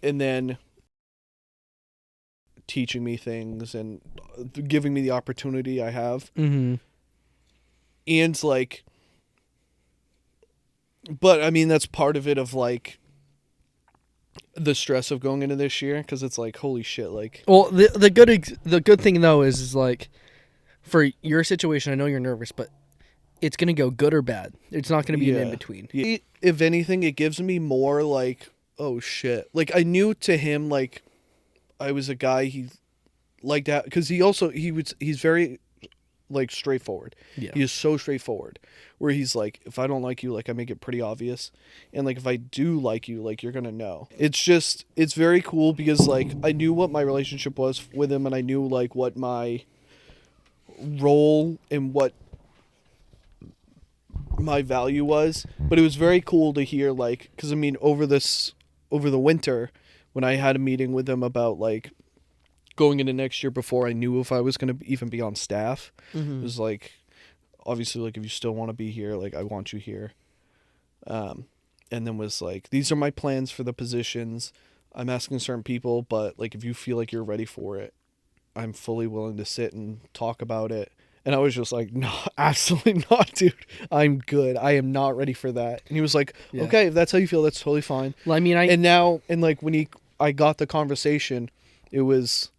and then teaching me things and giving me the opportunity I have. Mm-hmm. And like, but I mean that's part of it of like the stress of going into this year because it's like holy shit, like Well, the good thing though is like, for your situation, I know you're nervous, but it's gonna go good or bad. It's not gonna be an in between. If anything, it gives me more like oh shit, like I knew to him like I was a guy he liked that because he's very like straightforward. Yeah. He is so straightforward. Where he's like, if I don't like you, like I make it pretty obvious, and like if I do like you, like you're gonna know. It's very cool because like I knew what my relationship was with him, and I knew like what my role and what my value was. But it was very cool to hear like, because I mean over the winter when I had a meeting with him about like going into next year before I knew if I was going to even be on staff. It was like, obviously, like, if you still want to be here, like, I want you here. And then was like, these are my plans for the positions. I'm asking certain people, but, like, if you feel like you're ready for it, I'm fully willing to sit and talk about it. And I was just like, no, absolutely not, dude. I'm good. I am not ready for that. And he was like, okay, if that's how you feel, that's totally fine. Well, I mean, And like, when I got the conversation, it was,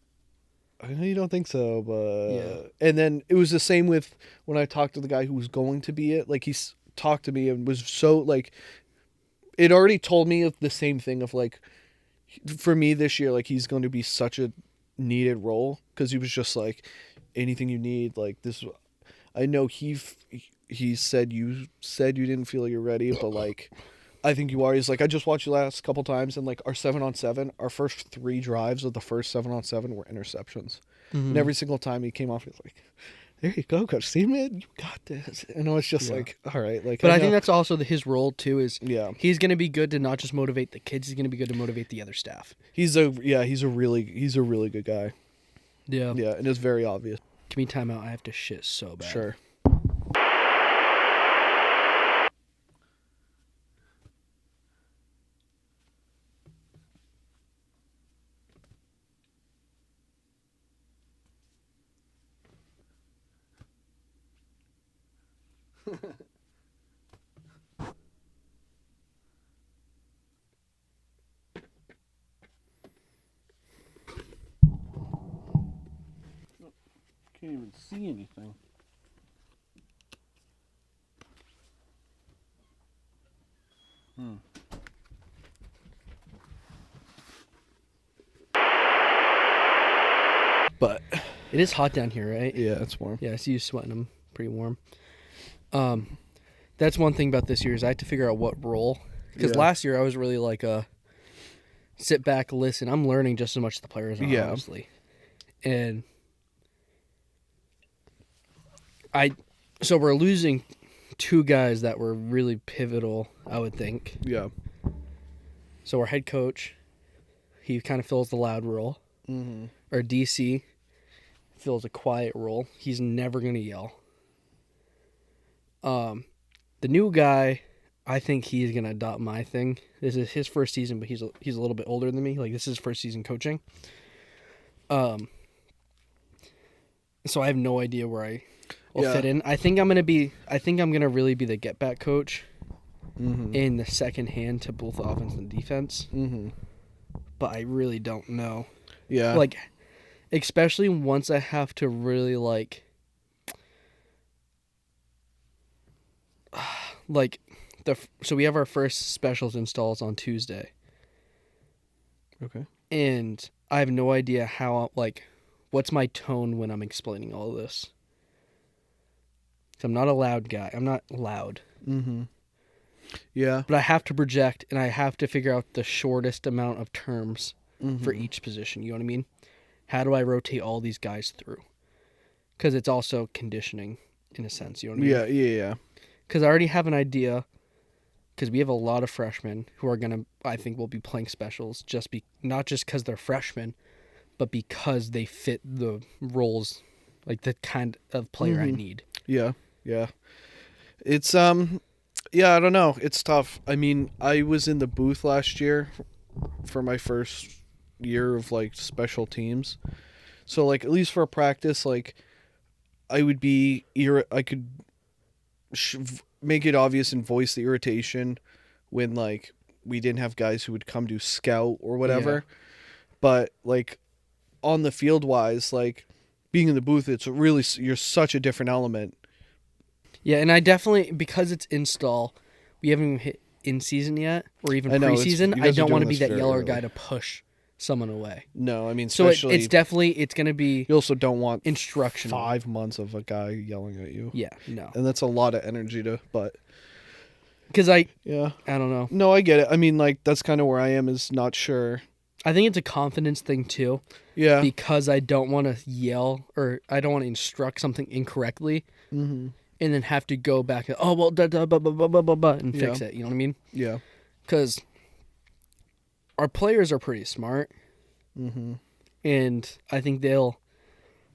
I know you don't think so, but and then it was the same with when I talked to the guy who was going to be it. Like talked to me and was so like, it already told me of the same thing of like, for me this year, like he's going to be such a needed role because he was just like, anything you need. Like this, I know he said you didn't feel you're ready, but like I think you are. He's like, I just watched you last couple times, and like our 7-on-7, our first 3 drives of the first 7-on-7 were interceptions, and Mm-hmm. every single time he came off, he's like, "There you go, coach. See, man, you got this." And I was just Yeah. like, "All right." Like, But I I know. think that's also his role too. Is Yeah, he's going to be good to not just motivate the kids. He's going to be good to motivate the other staff. he's a really good guy. Yeah. Yeah, and it's very obvious. Give me time out. I have to shit so bad. Sure. Can't even see anything. But It is hot down here, right? yeah, it's warm. Yeah, I see you sweating. I'm pretty warm. That's one thing about this year is I had to figure out what role. Because Yeah. last year I was really like a sit back, listen. I'm learning just as much as the players are, Yeah. honestly. And so we're losing 2 guys that were really pivotal, I would think. Yeah. So our head coach, he kind of fills the loud role. Mm-hmm. Our DC fills a quiet role. He's never going to yell. The new guy, I think he's going to adopt my thing. This is his first season, but he's a little bit older than me. Like, this is his first season coaching. So I have no idea where I will fit in. I think I'm going to really be the get back coach in the second hand to both offense and defense. Mm-hmm. But I really don't know. Yeah. Like, especially once I have to really so we have our first specials installs on Tuesday, Okay. and I have no idea how what's my tone when I'm explaining all of this. 'Cause I'm not a loud guy. I'm not loud, Mm-hmm. Yeah. but I have to project and I have to figure out the shortest amount of terms Mm-hmm. for each position. You know what I mean? How do I rotate all these guys through? Because it's also conditioning in a sense. You know what I mean? Yeah. Yeah. Yeah. Because I already have an idea. Because we have a lot of freshmen who are I think will be playing specials not just because they're freshmen, but because they fit the roles, like the kind of player I need. Yeah. Yeah. It's yeah, I don't know. It's tough. I mean, I was in the booth last year for my first year of like special teams. So like at least for a practice, like I would be I could make it obvious and voice the irritation when like we didn't have guys who would come to scout or whatever. Yeah. But like on the field wise, like being in the booth, it's really you're such a different element. Yeah, and I definitely, because it's install, we haven't even hit in season yet, or even I know, preseason. you I guys are don't want to doing be this that very yeller early. guy to push someone away. No, I mean So especially it's going to be you also don't want instructional. 5 months of a guy yelling at you. Yeah, no. And that's a lot of energy but Because yeah. I don't know. No, I get it. I mean, like, that's kind of where I am, is not sure. I think it's a confidence thing too. Yeah. Because I don't want to yell or I don't want to instruct something incorrectly Mm-hmm. and then have to go back and, oh, well, and fix it. You know what I mean? Yeah. Because our players are pretty smart. Mm-hmm. And I think they'll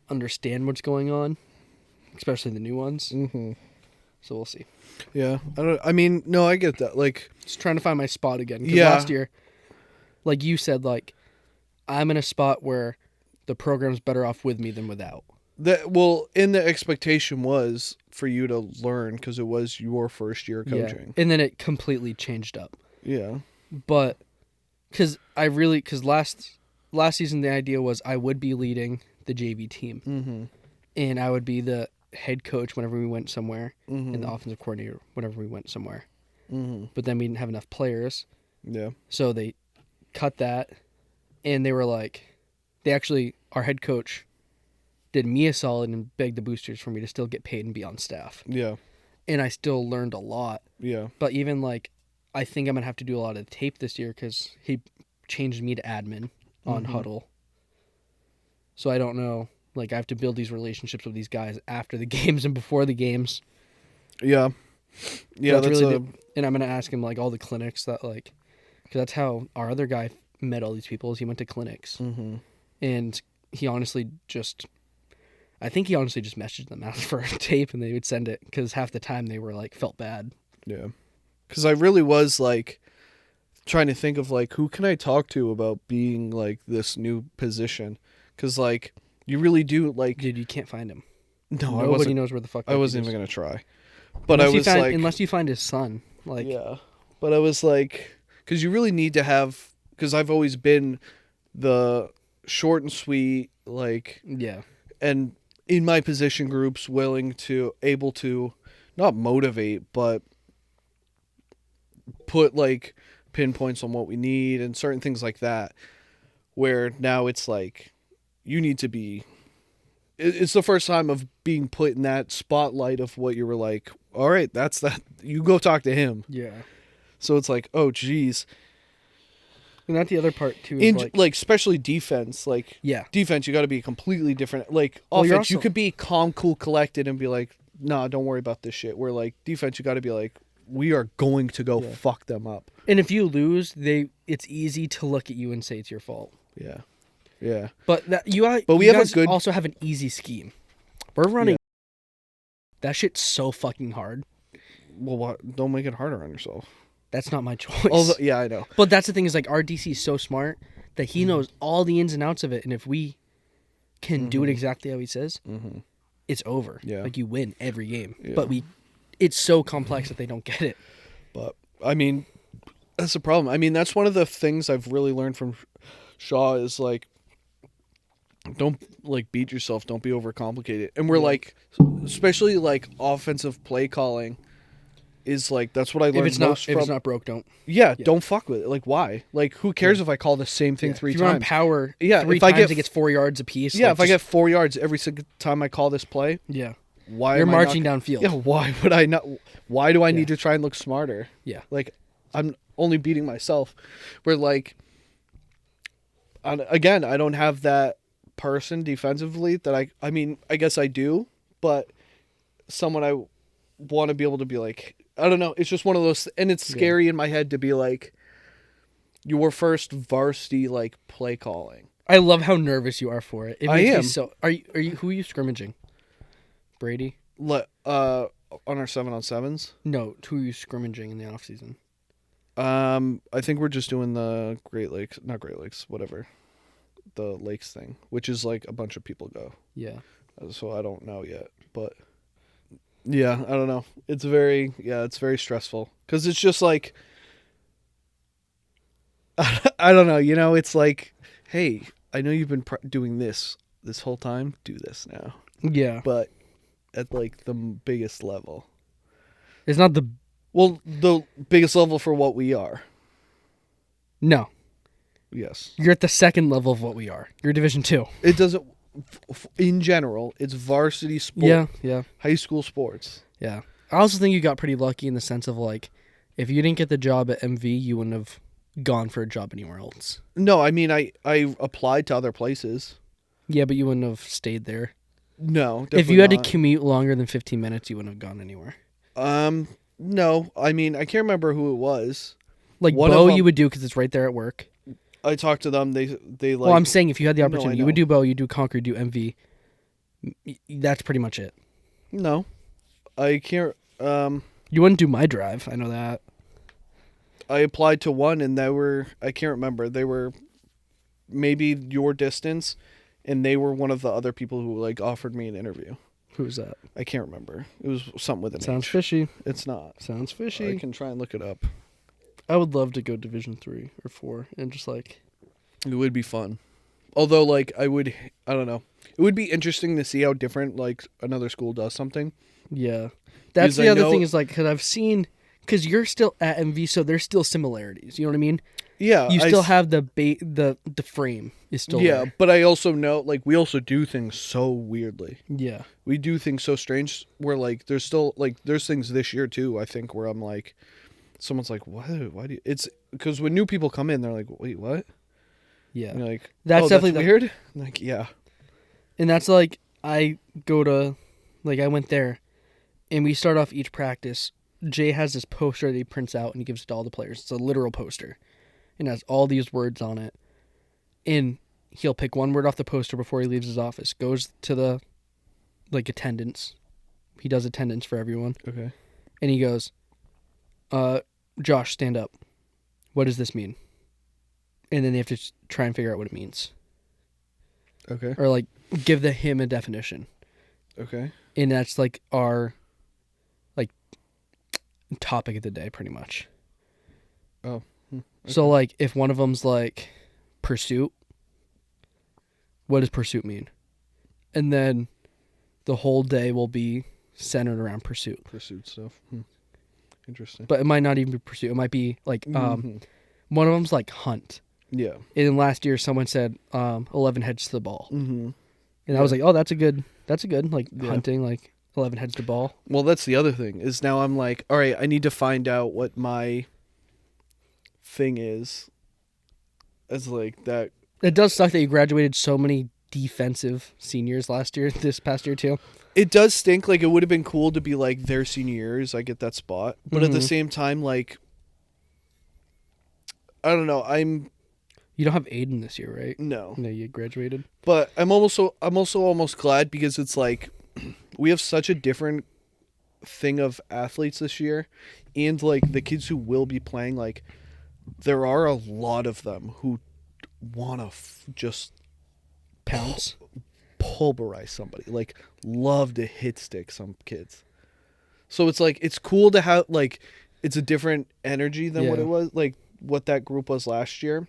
understand what's going on, especially the new ones. Mm-hmm. So we'll see. Yeah. I mean, no, I get that. Like, Just trying to find my spot again. Because Yeah. last year, like you said, like, I'm in a spot where the program's better off with me than without. and the expectation was for you to learn because it was your first year coaching. Yeah. And then it completely changed up. Yeah. But because last season the idea was I would be leading the JV team, Mm-hmm. and I would be the head coach whenever we went somewhere, Mm-hmm. and the offensive coordinator whenever we went somewhere. Mm-hmm. But then we didn't have enough players, Yeah. so they cut that, and they were like, our head coach did me a solid and begged the boosters for me to still get paid and be on staff. Yeah. And I still learned a lot. Yeah. But even like, I think I'm going to have to do a lot of tape this year because he changed me to admin on Huddle. So I don't know. Like, I have to build these relationships with these guys after the games and before the games. Yeah. Yeah, that's really and I'm going to ask him, like, all the clinics that, like, because that's how our other guy met all these people, is he went to clinics. Mm-hmm. And he honestly just, I think he honestly just messaged them, asked for a tape, and they would send it, because half the time they were, like, felt bad. Yeah. Because I really was, like, trying to think of, like, who can I talk to about being, like, this new position? Because, like, you really do, like... Dude, you can't find him. No, Nobody knows where the fuck I wasn't even going to try. But unless you find his son. Like, yeah. But I was like... Because you really need to have... Because I've always been the short and sweet, like... Yeah. And in my position groups, able to, not motivate, but put, like, pinpoints on what we need and certain things like that. Where now it's like, you need to be... It's the first time of being put in that spotlight of what you were like, all right, that's that. You go talk to him. Yeah. So it's like, oh, geez. And that's the other part, too. Is like, especially defense. Like, yeah. Defense, you got to be completely different. Like, offense, you could be calm, cool, collected and be like, nah, don't worry about this shit. Where, like, defense, you got to be like, we are going to go fuck them up. And if you lose, it's easy to look at you and say it's your fault. Yeah. Yeah. But we have a good... also have an easy scheme. We're running... Yeah. That shit's so fucking hard. Well, what? Don't make it harder on yourself. That's not my choice. Although, yeah, I know. But that's the thing, is like, our DC is so smart that he knows all the ins and outs of it. And if we can do it exactly how he says, it's over. Yeah. Like, you win every game. Yeah. But it's so complex that they don't get it. But, I mean, that's the problem. I mean, that's one of the things I've really learned from Shaw is, like, don't, like, beat yourself. Don't be overcomplicated. And we're, like, especially, like, offensive play calling is, like, that's what I learned most from... If it's not broke, don't. Yeah, don't fuck with it. Like, why? Like, who cares if I call the same thing 3 times? If you run power 3 if times, it gets 4 yards apiece. Yeah, if I get 4 yards every single time I call this play... Yeah. Why You're marching downfield. Yeah, why would I not... Why do I need to try and look smarter? Yeah. Like, I'm only beating myself. Where, like... Again, I don't have that person defensively that I mean, I guess I do, but someone I want to be able to be like, I don't know, it's just one of those, and it's scary in my head to be like, your first varsity, like, play calling. I love how nervous you are for it. I am. Are you? Who are you scrimmaging? Brady? On our 7-on-7s? No, who are you scrimmaging in the off season? I think we're just doing the not Great Lakes, whatever. The lakes thing, which is like a bunch of people go. Yeah. So I don't know yet, but yeah, I don't know. It's very stressful because it's just like, I don't know, you know, it's like, hey, I know you've been doing this whole time. Do this now. Yeah. But at like the biggest level. It's not the biggest level for what we are. No. Yes. You're at the second level of what we are. You're Division 2. It doesn't... In general, it's varsity sport. Yeah. High school sports. Yeah. I also think you got pretty lucky in the sense of, like, if you didn't get the job at MV, you wouldn't have gone for a job anywhere else. No, I mean, I applied to other places. Yeah, but you wouldn't have stayed there. No, if you had to commute longer than 15 minutes, you wouldn't have gone anywhere. No. I mean, I can't remember who it was. Like, Bo, you would do because it's right there at work. I talked to them. They like... Well, I'm saying if you had the opportunity, you would do Bo, you do Concord, you do MV. That's pretty much it. No. I can't... You wouldn't do my drive. I know that. I applied to one, and they were... I can't remember. They were maybe your distance, and they were one of the other people who, like, offered me an interview. Who's that? I can't remember. It was something with an Sounds H. fishy. It's not. Sounds fishy. I can try and look it up. I would love to go Division 3 or 4 and just, like... It would be fun. Although, like, I don't know. It would be interesting to see how different, like, another school does something. Yeah. That's the other thing is, like, because I've seen... Because you're still at MV, so there's still similarities. You know what I mean? Yeah, You still have the frame is still yeah, there. but I also know like we also do things so weirdly. Yeah. We do things so strange where like there's still like there's things this year too, I think, where I'm like someone's like, "What? Why do you?" It's because when new people come in, they're like, "Wait, what?" Yeah. And you're like, That's "Oh, definitely that's weird." I'm like, yeah, and that's like I go to like I went there and we start off each practice. Jay has this poster that he prints out and he gives it to all the players. It's a literal poster. And has all these words on it. And he'll pick one word off the poster before he leaves his office. Goes to the like attendance. He does attendance for everyone. okay, And he goes, Josh, stand up. What does this mean? And then they have to try and figure out what it means. okay, Or like give him a definition. okay, And that's like our like topic of the day pretty much. oh, okay. So like if one of them's like pursuit, what does pursuit mean? And then the whole day will be centered around pursuit. Pursuit stuff. Interesting. But it might not even be pursuit. It might be like one of them's like hunt. Yeah. And then last year someone said 11 heads to the ball. Mm-hmm. And I was like, "Oh, that's a good like Yeah. hunting like 11 heads to ball." Well, that's the other thing is now I'm like, all right, I need to find out what my thing is. As like that. It does suck that you graduated so many defensive seniors this past year too. It does stink. Like it would have been cool to be like their senior years. I get that spot, but at the Mhm. same time, like I don't know. You don't have Aiden this year, right? No, No, you graduated. but I'm also almost glad because it's like we have such a different thing of athletes this year, and like the kids who will be playing, like there are a lot of them who want to just Pounce. pulverize somebody, like love to hit stick some kids. So it's like it's cool to have like it's a different energy than what Yeah. it was like what that group was last year.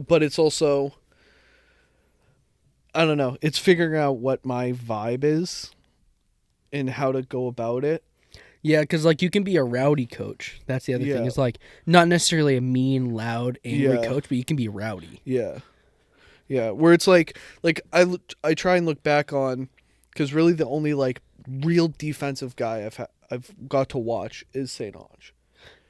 But it's also I don't know. It's figuring out what my vibe is and how to go about it. Yeah, because like you can be a rowdy coach. That's the other thing. Yeah. It's like not necessarily a mean, loud, angry Yeah. coach, but you can be rowdy. Yeah. Yeah, where it's like I try and look back on cuz really the only like real defensive guy I've got to watch is St. Ange.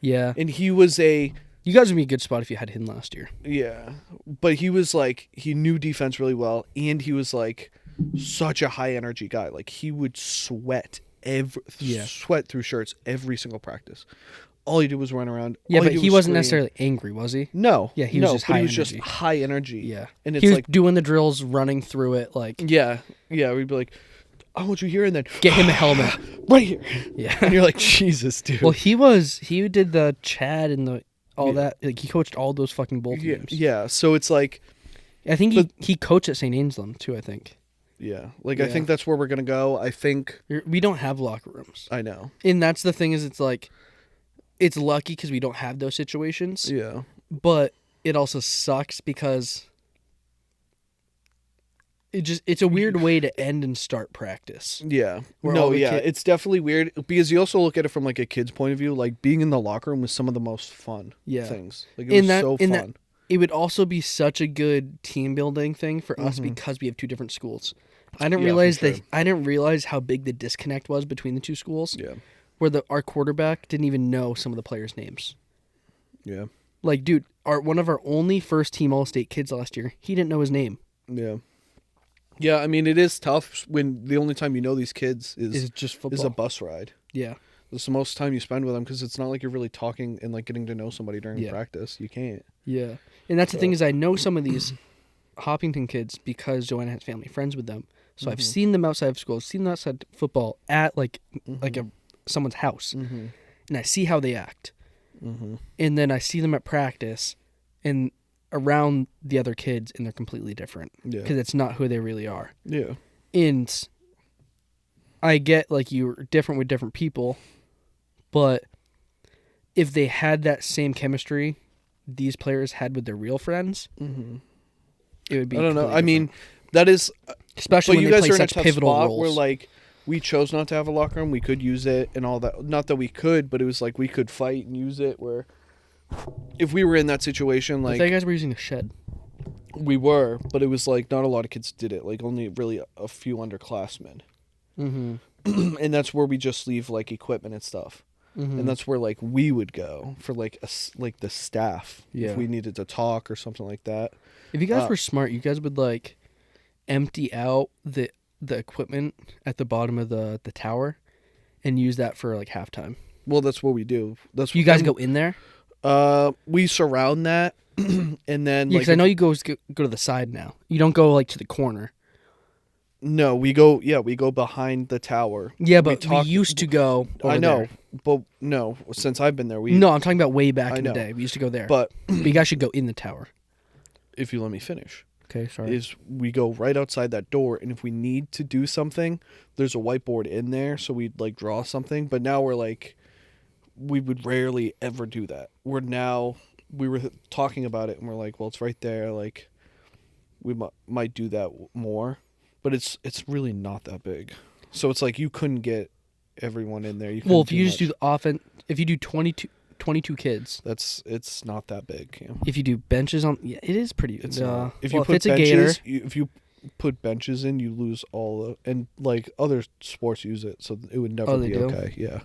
Yeah, And he was you guys would be a good spot if you had him last year. yeah, but he was like he knew defense really well and he was like such a high energy guy. Like he would sweat sweat through shirts every single practice. All he did was run around. Yeah, All but did he was wasn't scream. necessarily angry, was he? No. Yeah, he was no, just but high he was just energy. high energy. Yeah, And he it's was like doing the drills, running through it. Like yeah, we'd be like, I want you here, and then get him a helmet. right here. Yeah, And you're like, Jesus, dude. well, he did the Chad and the all that. Like he coached all those fucking bowl yeah, teams. yeah. So it's like, I think he coached at St. Anselm too. I think yeah, like I Yeah. think that's where we're gonna go. I think we don't have locker rooms, I know. and that's the thing. Is it's like it's lucky because we don't have those situations. Yeah, But it also sucks because it's a weird way to end and start practice. yeah. Where No, all the yeah. kid- It's definitely weird because you also look at it from like a kid's point of view. Like being in the locker room was some of the most fun things. Like it was so fun. It would also be such a good team building thing for us Mhm. because we have two different schools. I didn't Yeah, realize for that sure. I didn't realize how big the disconnect was between the two schools. Yeah, Where our quarterback didn't even know some of the players' names. yeah, Like, dude, one of our only first team All-State kids last year, he didn't know his name. yeah. Yeah, I mean, it is tough when the only time you know these kids Is just football. is a bus ride. Yeah. It's the most time you spend with them because it's not like you're really talking and like getting to know somebody during Yeah. practice. You can't. Yeah. And that's the thing is I know some of these Hoppington kids because Joanna has family friends with them. So I've seen them outside of school, seen them outside football at like someone's house. Mm-hmm. And I see how they act. Mm-hmm. And then I see them at practice and around the other kids and they're completely different Yeah. because it's not who they really are. Yeah. And I get like you're different with different people, but if they had that same chemistry these players had with their real friends, Mm-hmm. it would be. I don't know. completely I mean, different. that is. Especially But when you they guys play are in a such tough pivotal spot roles. where like we chose not to have a locker room. We could use it and all that. Not that we could, but it was like we could fight and use it. Where if we were in that situation, Like, like you guys were using a shed. we were, but it was like not a lot of kids did it. Like only really a few underclassmen, Mm-hmm. and that's where we just leave like equipment and stuff. Mm-hmm. And that's where like we would go for like like the staff Yeah. if we needed to talk or something like that. If you guys were smart, you guys would like empty out the equipment at the bottom of the tower and use that for like halftime. Well, that's what we do. That's You guys go in there? We surround that, and then Yeah, like because I know you go to the side now. You don't go like to the corner. no, we go behind the tower. Yeah, but we talk- used to go. Over I know, there. but no, since I've been there, No, I'm talking about way back I in know. the day. We used to go there. But You guys should go in the tower. if you let me finish. Okay, sorry. Is we go right outside that door, and if we need to do something, there's a whiteboard in there, so we'd like draw something. But now we're like, we would rarely ever do that. We were talking about it, and we're like, well, it's right there. Like, we might do that more, but it's really not that big. So it's like you couldn't get everyone in there. Well, if you just do the offense, if you do 22 kids, it's not that big. Cam. if you do benches on, yeah, it is pretty. It's not. If well, you put it's a gator, benches, if you put benches in, you lose all the, and like other sports use it, so it would never they be do? okay. Yeah,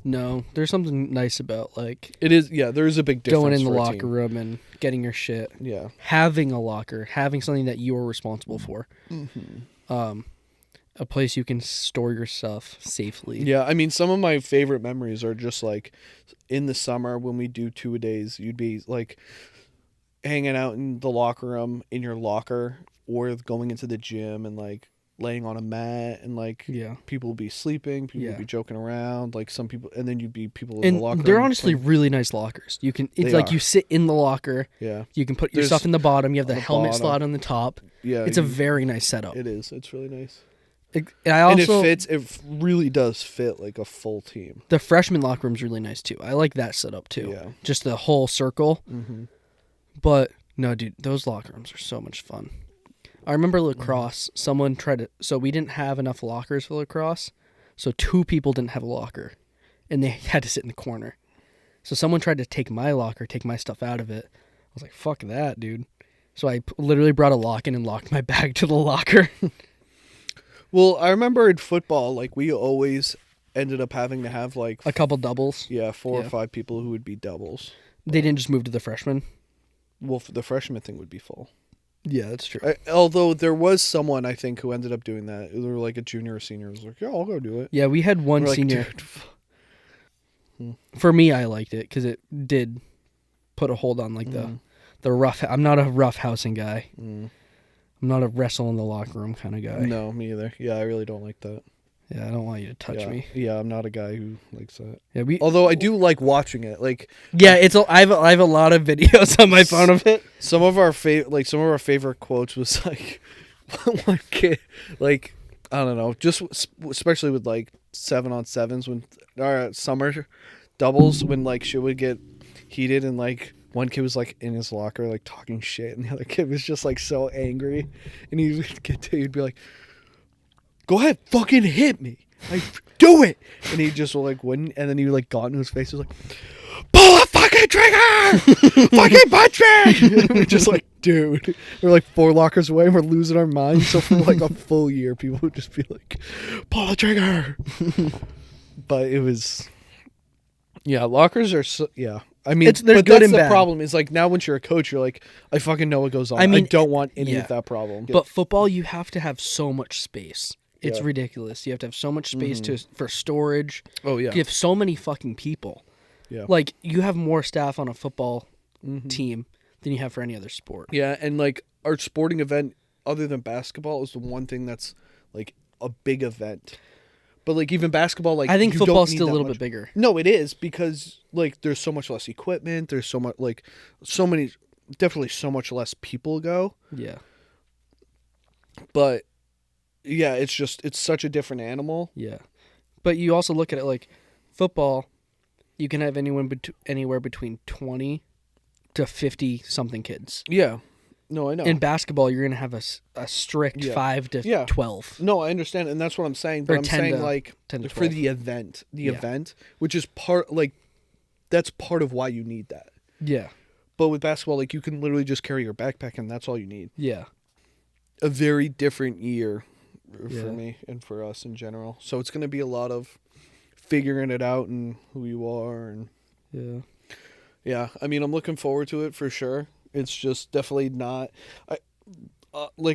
no, there's something nice about like it is. Yeah, there is a big difference. going in the for a locker team. room and getting your shit, Yeah. having a locker, having something that you are responsible for, a place you can store your stuff safely. Yeah, I mean, some of my favorite memories are just like in the summer when we do 2-a-days, you'd be like hanging out in the locker room in your locker or going into the gym and like laying on a mat and like Yeah. people would be sleeping, people would Yeah. be joking around, like some people, and then you'd be people in And the locker they're room honestly playing- really nice lockers. You can. It's They like are. you sit in the locker. Yeah, You can put your There's- stuff in the bottom. You have the on the helmet bottom. slot on the top. yeah. It's a very nice setup. It is. It's really nice. I also And it fits. It really does fit like a full team. the freshman locker room's really nice too. I like that setup too. Yeah. Just the whole circle. Mm-hmm. But no, dude, those locker rooms are so much fun. I remember lacrosse. Someone tried to. So we didn't have enough lockers for lacrosse. So 2 people didn't have a locker, and they had to sit in the corner. So someone tried to take my locker, take my stuff out of it. I was like, "Fuck that, dude." So I literally brought a lock in and locked my bag to the locker. Well, I remember in football, like we always ended up having to have like A couple doubles. 4 or Yeah. 5 people who would be doubles. They didn't just move to the freshmen. Well, the freshman thing would be full. Yeah, that's true. Although there was someone I think who ended up doing that. They were like a junior or senior. Was like, yeah, I'll go do it. Yeah, we had one We're like, senior. "Dude, For me, I liked it because it did put a hold on like the rough. I'm not a rough housing guy. mm, I'm not a wrestle in the locker room kind of guy. no, me either. Yeah, I really don't like that. Yeah, I don't want you to touch yeah. me. Yeah, I'm not a guy who likes that. Yeah, we. Although I do like watching it. Like Yeah, I have a lot of videos on my phone of it. some of our favorite quotes was like one kid, like I don't know, just especially with like 7-on-7s when our summer doubles when like shit would get heated and like one kid was like in his locker like talking shit and the other kid was just like so angry and he'd be like, "Go ahead, fucking hit me, like do it," and he just like wouldn't, and then he like got into his face, he was like, "Pull a fucking trigger, fucking punch me!" And we're just like, dude, we're like 4 lockers away and we're losing our minds. So for like a full year, people would just be like, "Pull the trigger." But it was, yeah, lockers are so, yeah. I mean, There's but good that's and the bad. problem is like now once you're a coach, you're like, I fucking know what goes on. I mean, don't want any yeah. of that problem. But football, you have to have so much space. It's Yeah. ridiculous. You have to have so much space for storage. Oh yeah, You have so many fucking people. yeah, Like you have more staff on a football team than you have for any other sport. yeah. And like our sporting event, other than basketball, is the one thing that's like a big event. But like even basketball, like I think you don't football's need still a that little much- bit bigger. No, it is because like there's so much less equipment. There's so much like so many, definitely so much less people go. Yeah. But yeah, it's such a different animal. Yeah. But you also look at it like football, you can have anywhere between 20 to 50 something kids. Yeah, no, I know. In basketball, you're going to have a strict Yeah. 5 to Yeah. 12. No, I understand, and that's what I'm saying. But Or I'm 10 saying to- like 10 to for 12. the event, Yeah. which is part like that's part of why you need that. Yeah. But with basketball, like, you can literally just carry your backpack, and that's all you need. Yeah. A very different year Yeah. for me and for us in general. So it's going to be a lot of figuring it out and who you are. And Yeah. yeah, I mean, I'm looking forward to it for sure. It's just definitely not...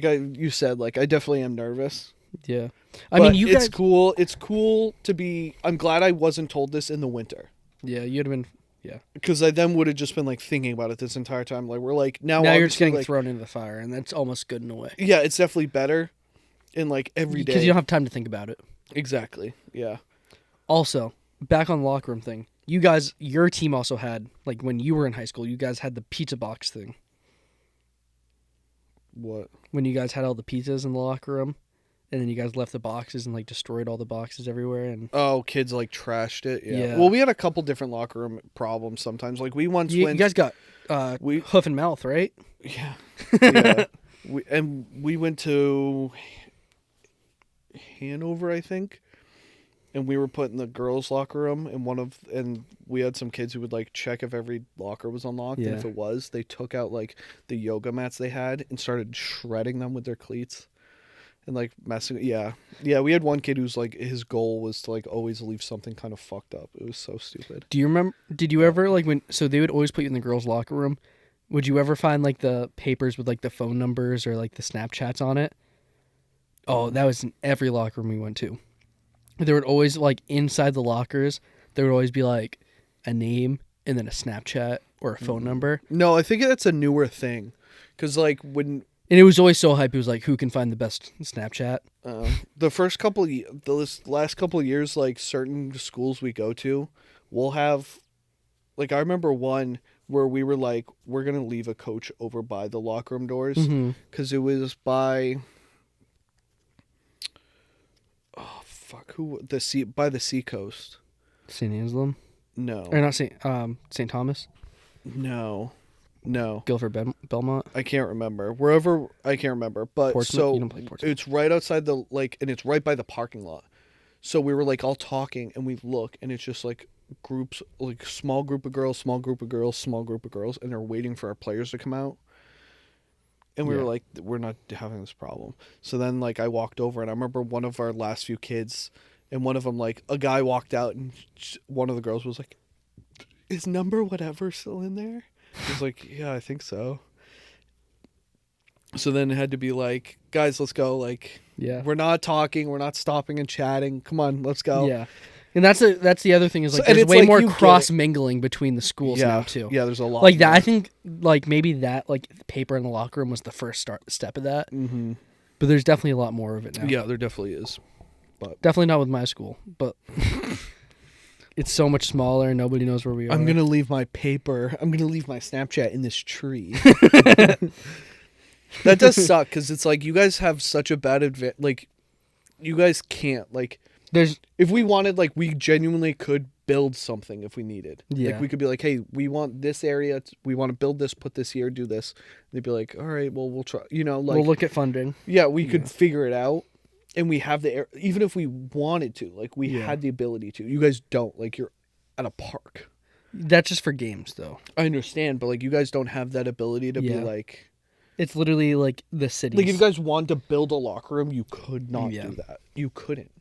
you said, like, I definitely am nervous. Yeah. I mean, you guys... cool. It's cool to be... I'm glad I wasn't told this in the winter. Yeah, you'd have been... Yeah. Because I then would have just been, like, thinking about it this entire time. Like, we're like... Now you're just getting thrown into the fire, and that's almost good in a way. Yeah, it's definitely better in, like, every day. Because you don't have time to think about it. Exactly. Yeah. Also, back on the locker room thing. You guys... Your team also had... Like, when you were in high school, you guys had the pizza box thing. What? When you guys had all the pizzas in the locker room, and then you guys left the boxes and, like, destroyed all the boxes everywhere. And kids, like, trashed it. Yeah. Yeah. Well, we had a couple different locker room problems sometimes. Like, we once went... You guys got hoof and mouth, right? Yeah. Yeah. we went to Hanover, I think. And we were put in the girls' locker room, and we had some kids who would, like, check if every locker was unlocked. Yeah. And if it was, they took out, like, the yoga mats they had and started shredding them with their cleats. And, like, messing... Yeah. Yeah, we had one kid who's, like, his goal was to, like, always leave something kind of fucked up. It was so stupid. Do you remember... Did you ever, like, when... So they would always put you in the girls' locker room. Would you ever find, like, the papers with, like, the phone numbers or, like, the Snapchats on it? Oh, that was in every locker room we went to. There would always, like, inside the lockers, there would always be, like, a name and then a Snapchat or a phone number. No, I think that's a newer thing. Because, like, when... And it was always so hype. It was like, who can find the best Snapchat? The last couple of years, like, certain schools we go to, we'll have... Like, I remember one where we were like, we're going to leave a coach over by the locker room doors. Because it was by... Oh, fuck. By the Seacoast. St. Anselm? No. Or not St. Thomas? No. Guilford Belmont? I can't remember. Wherever, I can't remember. But Portsmouth? so You don't play Portsmouth. it's right outside the, like, and it's right by the parking lot. So we were, like, all talking, and we look, and it's just, like, groups, like, small group of girls, small group of girls, small group of girls, and they're waiting for our players to come out. And we were like, we're not having this problem. So then, like, I walked over, and I remember one of our last few kids, and one of them, like, a guy walked out, and one of the girls was like, is number whatever still in there? I was like, yeah, I think so. So then it had to be like, guys, let's go. Like, Yeah. we're not talking. We're not stopping and chatting. Come on, let's go. Yeah. And that's the other thing is, like, So- and there's it's way like more you get cross mingling between the schools Yeah. now too. Yeah, there's a lot. Like that, more. I think, like, maybe that, like, paper in the locker room was the first step of that. Mm-hmm. But there's definitely a lot more of it now. Yeah, there definitely is. Definitely not with my school, but it's so much smaller and nobody knows where we are. I'm going to leave my paper. I'm going to leave my Snapchat in this tree. That does suck because it's like you guys have such a bad advantage. Like, you guys can't. Like, if we wanted, like, we genuinely could build something if we needed. Yeah. Like, we could be like, hey, we want this area. We want to build this, put this here, do this. And they'd be like, all right, well, we'll try. You know, like, we'll look at funding. yeah, we could figure it out. And we have even if we wanted to, like, we had the ability to. You guys don't. Like, you're at a park. That's just for games, though. I understand, but, like, you guys don't have that ability to be like... It's literally like the cities. Like, if you guys wanted to build a locker room, you could not Yeah. do that. You couldn't.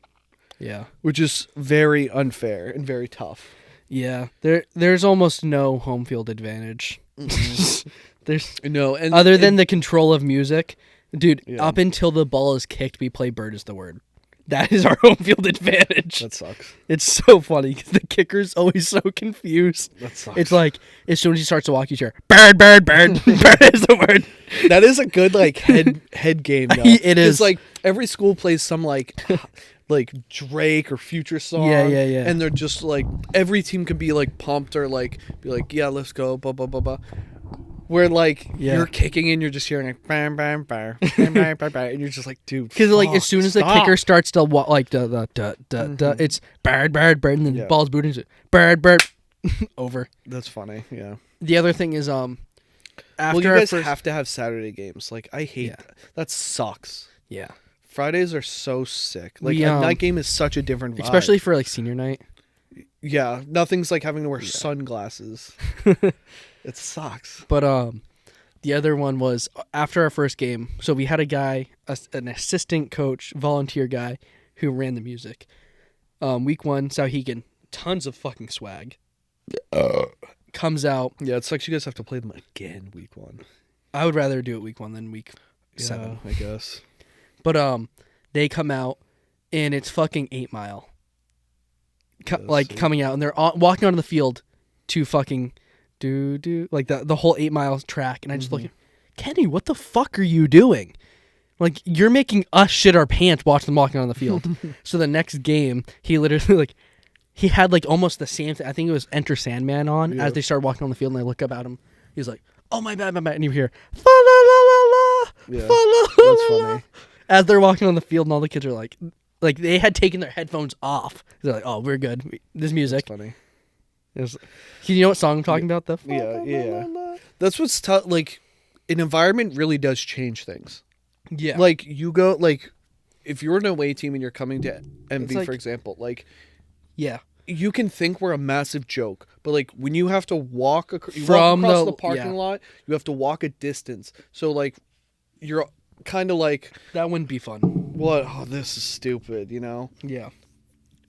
Yeah. Which is very unfair and very tough. Yeah. There's almost no home field advantage. There's No, and other than the control of music. Dude, Yeah. up until the ball is kicked, we play Bird is the Word. That is our home field advantage. that sucks. It's so funny because the kicker's always so confused. That sucks. It's like, as soon as he starts to walk, you hear, Bird, Bird, Bird. Bird is the word. That is a good, like, head game, though. It is. It's like every school plays some, like Drake or Future song. Yeah. And they're just like, every team could be like pumped or like, be like, yeah, let's go, blah, blah, blah, blah. Where, like, you're kicking and you're just hearing like, bam, bam, bam, bam, bam, bam, bam, and you're just like, dude, Because, like, as soon as the kicker starts to walk, like, it's Bird, Bird, Bird, and then the ball's booting. Bird, Bird, over. That's funny, yeah. The other thing is, after Well, you guys have to have Saturday games. Like, I hate that. That sucks. Yeah. Fridays are so sick. Like, We, a night game is such a different vibe. Especially for, like, senior night. Yeah, nothing's like having to wear sunglasses. It sucks. But the other one was after our first game. So we had a guy, an assistant coach, volunteer guy, who ran the music. Week 1, Sauhegan, tons of fucking swag. Comes out. Yeah, it sucks. You guys have to play them again week 1. I would rather do it week 1 than week 7. I guess. But they come out and it's fucking 8 Mile. Coming out and they're walking onto the field to fucking do like the whole 8 Mile track, and I just look at Kenny, what the fuck are you doing? Like, you're making us shit our pants watching them walking on the field. So the next game, he literally he had almost the same thing. I think it was Enter Sandman on as they started walking on the field, and I look up at him. He's like, "Oh my bad," and you hear fa la la la la, Yeah, fa la that's la funny. la, as they're walking on the field, and all the kids are like they had taken their headphones off. They're like, "Oh, we're good. This music." That's funny. You know what song I'm talking about? The Yeah. That's what's tough. Like, an environment really does change things. Yeah. Like, you go, like, if you're an away team and you're coming to MV, for example, yeah. you can think we're a massive joke, but when you have to walk across the parking lot, you have to walk a distance. So you're kind of that wouldn't be fun. what? Oh, this is stupid, Yeah.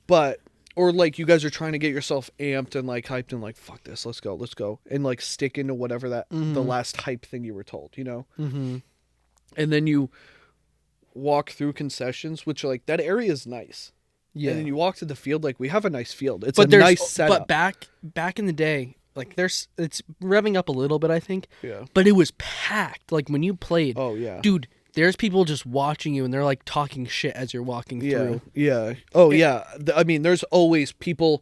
But or you guys are trying to get yourself amped and hyped and fuck this, let's go, and stick into whatever that the last hype thing you were told, Mm-hmm. and then you walk through concessions, which that area is nice. Yeah. And then you walk to the field, we have a nice field. It's but a nice setup. But back in the day, it's revving up a little bit, I think. Yeah. But it was packed. When you played. Oh yeah. Dude, there's people just watching you and they're talking shit as you're walking through. Yeah. Oh yeah. I mean, there's always people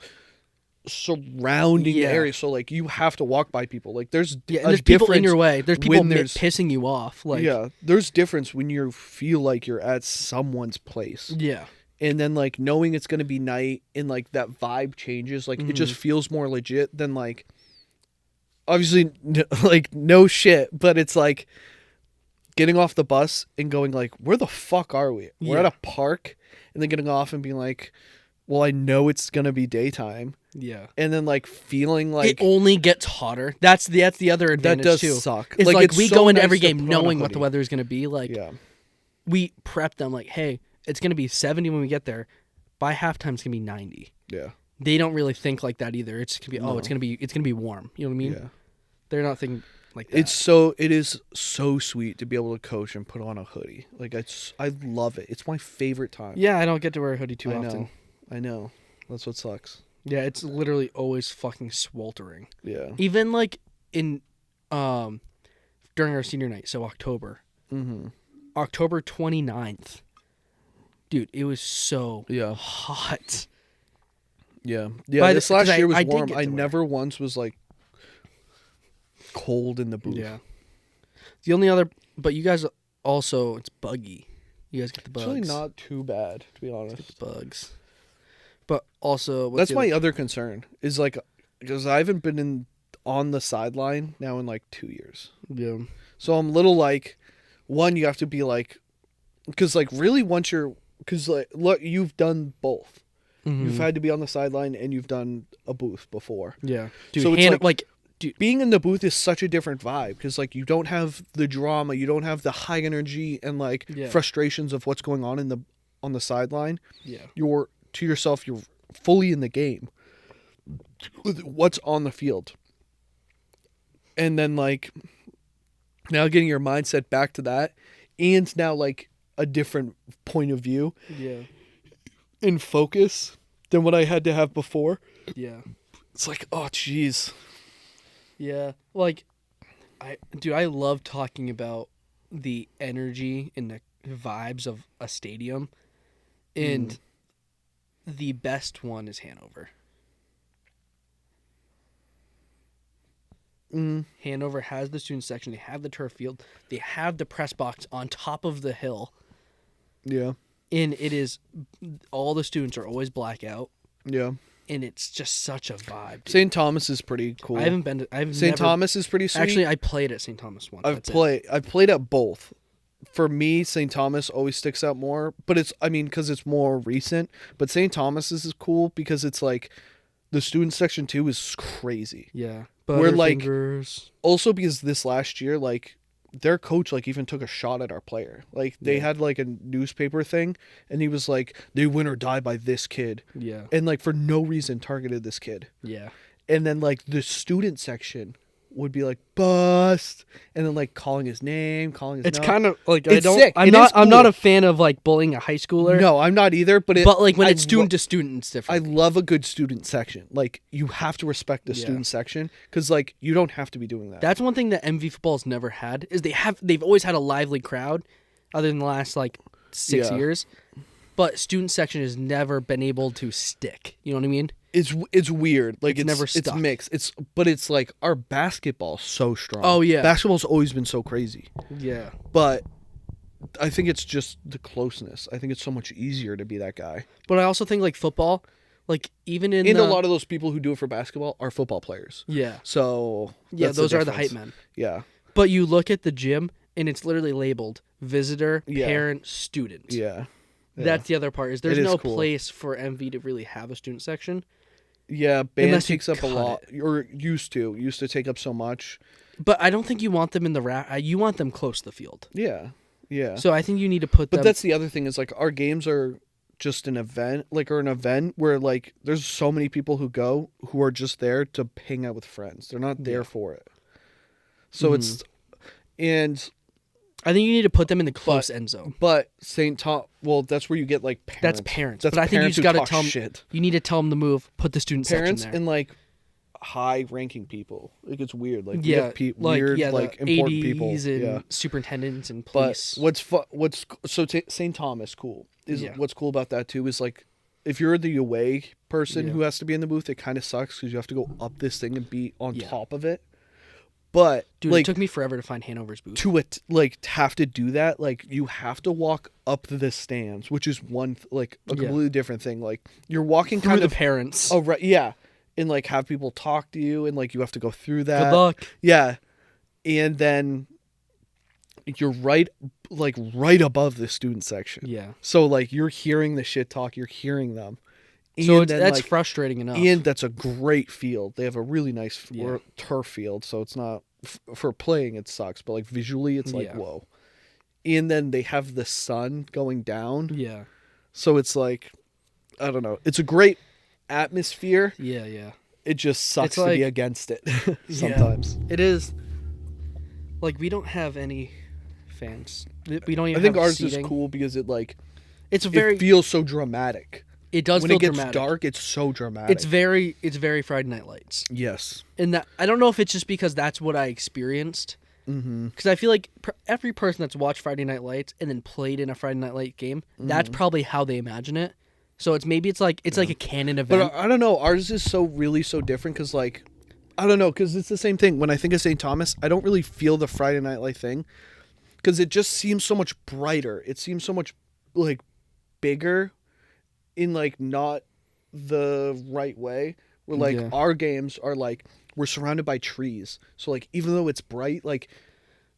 surrounding the area, so you have to walk by people. There's there's people in your way. There's people pissing you off. There's difference when you feel like you're at someone's place. Yeah. And then knowing it's gonna be night and that vibe changes. It just feels more legit than obviously no shit, but it's getting off the bus and going where the fuck are we? We're at a park, and then getting off and being well, I know it's gonna be daytime. Yeah. And then feeling it only gets hotter. That's the other advantage that does too. suck. It's it's we so go into nice every to game put on a knowing what the hoodie. weather is gonna be. We prep them hey, it's gonna be 70 when we get there. By halftime, it's gonna be 90. Yeah. They don't really think like that either. It's gonna be it's gonna be warm. You know what I mean? Yeah. They're not thinking like that. It is so sweet to be able to coach and put on a hoodie. I love it. It's my favorite time. Yeah, I don't get to wear a hoodie too often. I know. That's what sucks. Yeah, it's literally always fucking sweltering. Yeah. Even in during our senior night, so October. Mm-hmm. October 29th. Dude, it was so Yeah. hot. Yeah. Yeah, this last year was warm. I wear. never once was cold in the booth. Yeah. The only other, but you guys also, it's buggy. You guys get the bugs. It's really not too bad, to be honest. Get the bugs. But also, that's my other concern is because I haven't been on the sideline now in 2 years. Yeah. So I'm little one, you have to be because really once you're, because look, you've done both. Mm-hmm. You've had to be on the sideline and you've done a booth before. Yeah. Dude, so it's dude, being in the booth is such a different vibe because you don't have the drama, you don't have the high energy and frustrations of what's going on on the sideline. Yeah. You're to yourself, you're fully in the game with what's on the field. And then now getting your mindset back to that and now a different point of view. Yeah. In focus than what I had to have before. Yeah. It's oh jeez. Yeah. I love talking about the energy and the vibes of a stadium. And the best one is Hanover. Hanover has the student section. They have the turf field. They have the press box on top of the hill. Yeah. And it is, all the students are always blackout. Yeah. And it's just such a vibe. Dude. St. Thomas is pretty cool. I haven't been to, St. Thomas is pretty sweet. Actually, I played at St. Thomas once. I've played at both. For me, St. Thomas always sticks out more, but because it's more recent. But St. Thomas's is cool because it's The student section too is crazy. Yeah. We're like Butterfingers. also because this last year, like their coach like even took a shot at our player. Like they Yeah. had like a newspaper thing, and he was like, "They win or die by this kid," Yeah. and like for no reason targeted this kid. Yeah. And then like the student section would be like bust, and then like calling his name, calling his. It's name. kind of like It's sick. I'm It not is I'm not cool. a fan of like bullying a high schooler. No, I'm not either. But like when I it's student to student, it's I different. love a good student section. Like you have to respect the Yeah. student section because like you don't have to be doing that. That's one thing that MV football's never had is they've always had a lively crowd, other than the last like 6 Yeah. years. But student section has never been able to stick. You know what I mean? It's weird. Like It's never it's stuck. mixed. But it's like our basketball's so strong. Oh, yeah. Basketball's always been so crazy. Yeah. But I think it's just the closeness. I think it's so much easier to be that guy. But I also think like football, like even in And the, a lot of those people who do it for basketball are football players. yeah So yeah that's those are the difference. hype men. Yeah. But you look at the gym and it's literally labeled visitor, Yeah. parent, student. Yeah. That's the other part is there's It is no cool. place for MV to really have a student section. Yeah, band Unless you takes up a cut lot. Or used to take up so much. But I don't think you want them in the you want them close to the field. Yeah. Yeah. So I think you need to put But them. that's the other thing is like our games are just an event, where like there's so many people who go who are just there to hang out with friends. They're not there Yeah. for it. So it's and I think you need to put them in the close end zone. but St. Tom, well, that's where you get like parents. That's parents. That's But I think you parents just who got to talk tell them. shit. You need to tell them to move. Put the student Parents section there. and like high-ranking people. Like it's weird. Like we Yeah, have weird, the like important ADs people. and Yeah. superintendents and But police. St. Thomas cool is Yeah. what's cool about that too is like if you're the away person Yeah. who has to be in the booth, it kind of sucks because you have to go up this thing and be on Yeah. top of it. But Dude, like it took me forever to find Hanover's booth. to it, like to have to do that, like you have to walk up the stands, which is like a Yeah. completely different thing. Like you're walking Through kind the of parents. oh right, yeah, and like have people talk to you, and like you have to go through that. Good luck. Yeah, and then you're right above the student section. Yeah. So like you're hearing the shit talk, you're hearing them. So And then, that's like, frustrating enough. and that's a great field. They have a really nice Yeah. turf field, so it's not for playing. It sucks, but like visually, it's like Yeah. whoa. And then they have the sun going down, yeah. so it's like I don't know. It's a great atmosphere. Yeah. It just sucks It's to be like- against it sometimes. It is. Like we don't have any fans. We don't even. I think have ours seating. is cool because it like It's very. it feels so dramatic. It does When feel it gets dramatic. dark, it's so dramatic. It's very Friday Night Lights. yes. And that I don't know if it's just because that's what I experienced. Mm-hmm. Because I feel like every person that's watched Friday Night Lights and then played in a Friday Night Light game, that's probably how they imagine it. So it's like a canon event. But I don't know. Ours is so different because like I don't know because it's the same thing. When I think of St. Thomas, I don't really feel the Friday Night Light thing because it just seems so much brighter. It seems so much like bigger in like not the right way. Where like Yeah. our games are like we're surrounded by trees, so like even though it's bright, like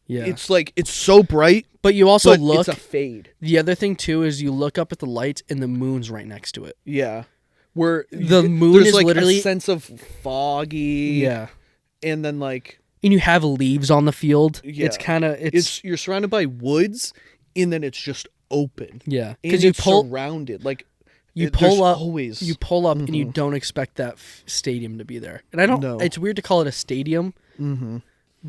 yeah. it's like it's so bright, But you also but look. it's a fade. The other thing too is you look up at the lights and the moon's right next to it. Yeah. Where The moon there's is like literally- a sense of foggy. Yeah. And then like And you have leaves on the field. Yeah. It's kind of it's you're surrounded by woods and then it's just open. yeah. And Because you it's pull surrounded. Like you there's pull up always you pull up and you don't expect that stadium to be there. And I don't. No. It's weird to call it a stadium,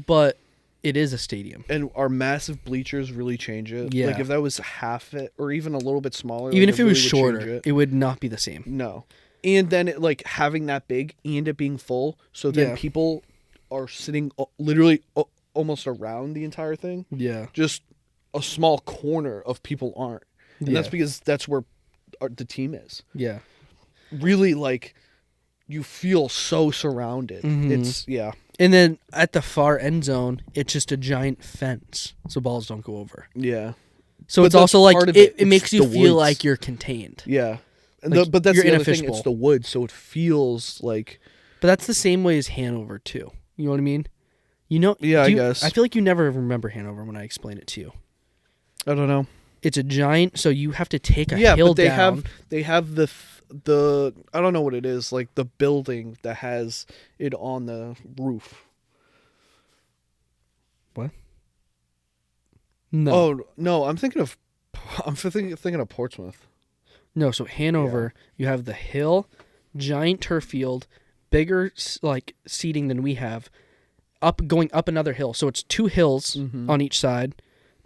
but it is a stadium. and our massive bleachers really change it. Yeah. Like if that was half it or even a little bit smaller. Even like, if it was really would change shorter, it would not be the same. No. And then it like having that big and it being full, so then Yeah. people are sitting literally almost around the entire thing. Yeah. Just a small corner of people aren't. And that's Yeah. because that's where the team is. Yeah. Really like you feel so surrounded. Mhm. It's yeah. And then at the far end zone, it's just a giant fence, so balls don't go over. Yeah. So But it's that's also like part of it it. makes It's you the feel woods. like you're contained. Yeah. And Like, but that's you're the in a other thing. It's fishbowl. the woods, so it feels like But that's the same way as Hanover too. You know what I mean? You know? Yeah, do I you- guess. I feel like you never remember Hanover when I explain it to you. I don't know. It's a giant, so you have to take a Yeah, hill but they down. have I don't know what it is, like the building that has it on the roof. No. Oh no, I'm thinking of Portsmouth. No, so Hanover, you have the hill, giant turf field, bigger like seating than we have, going up another hill. So it's 2 hills on each side.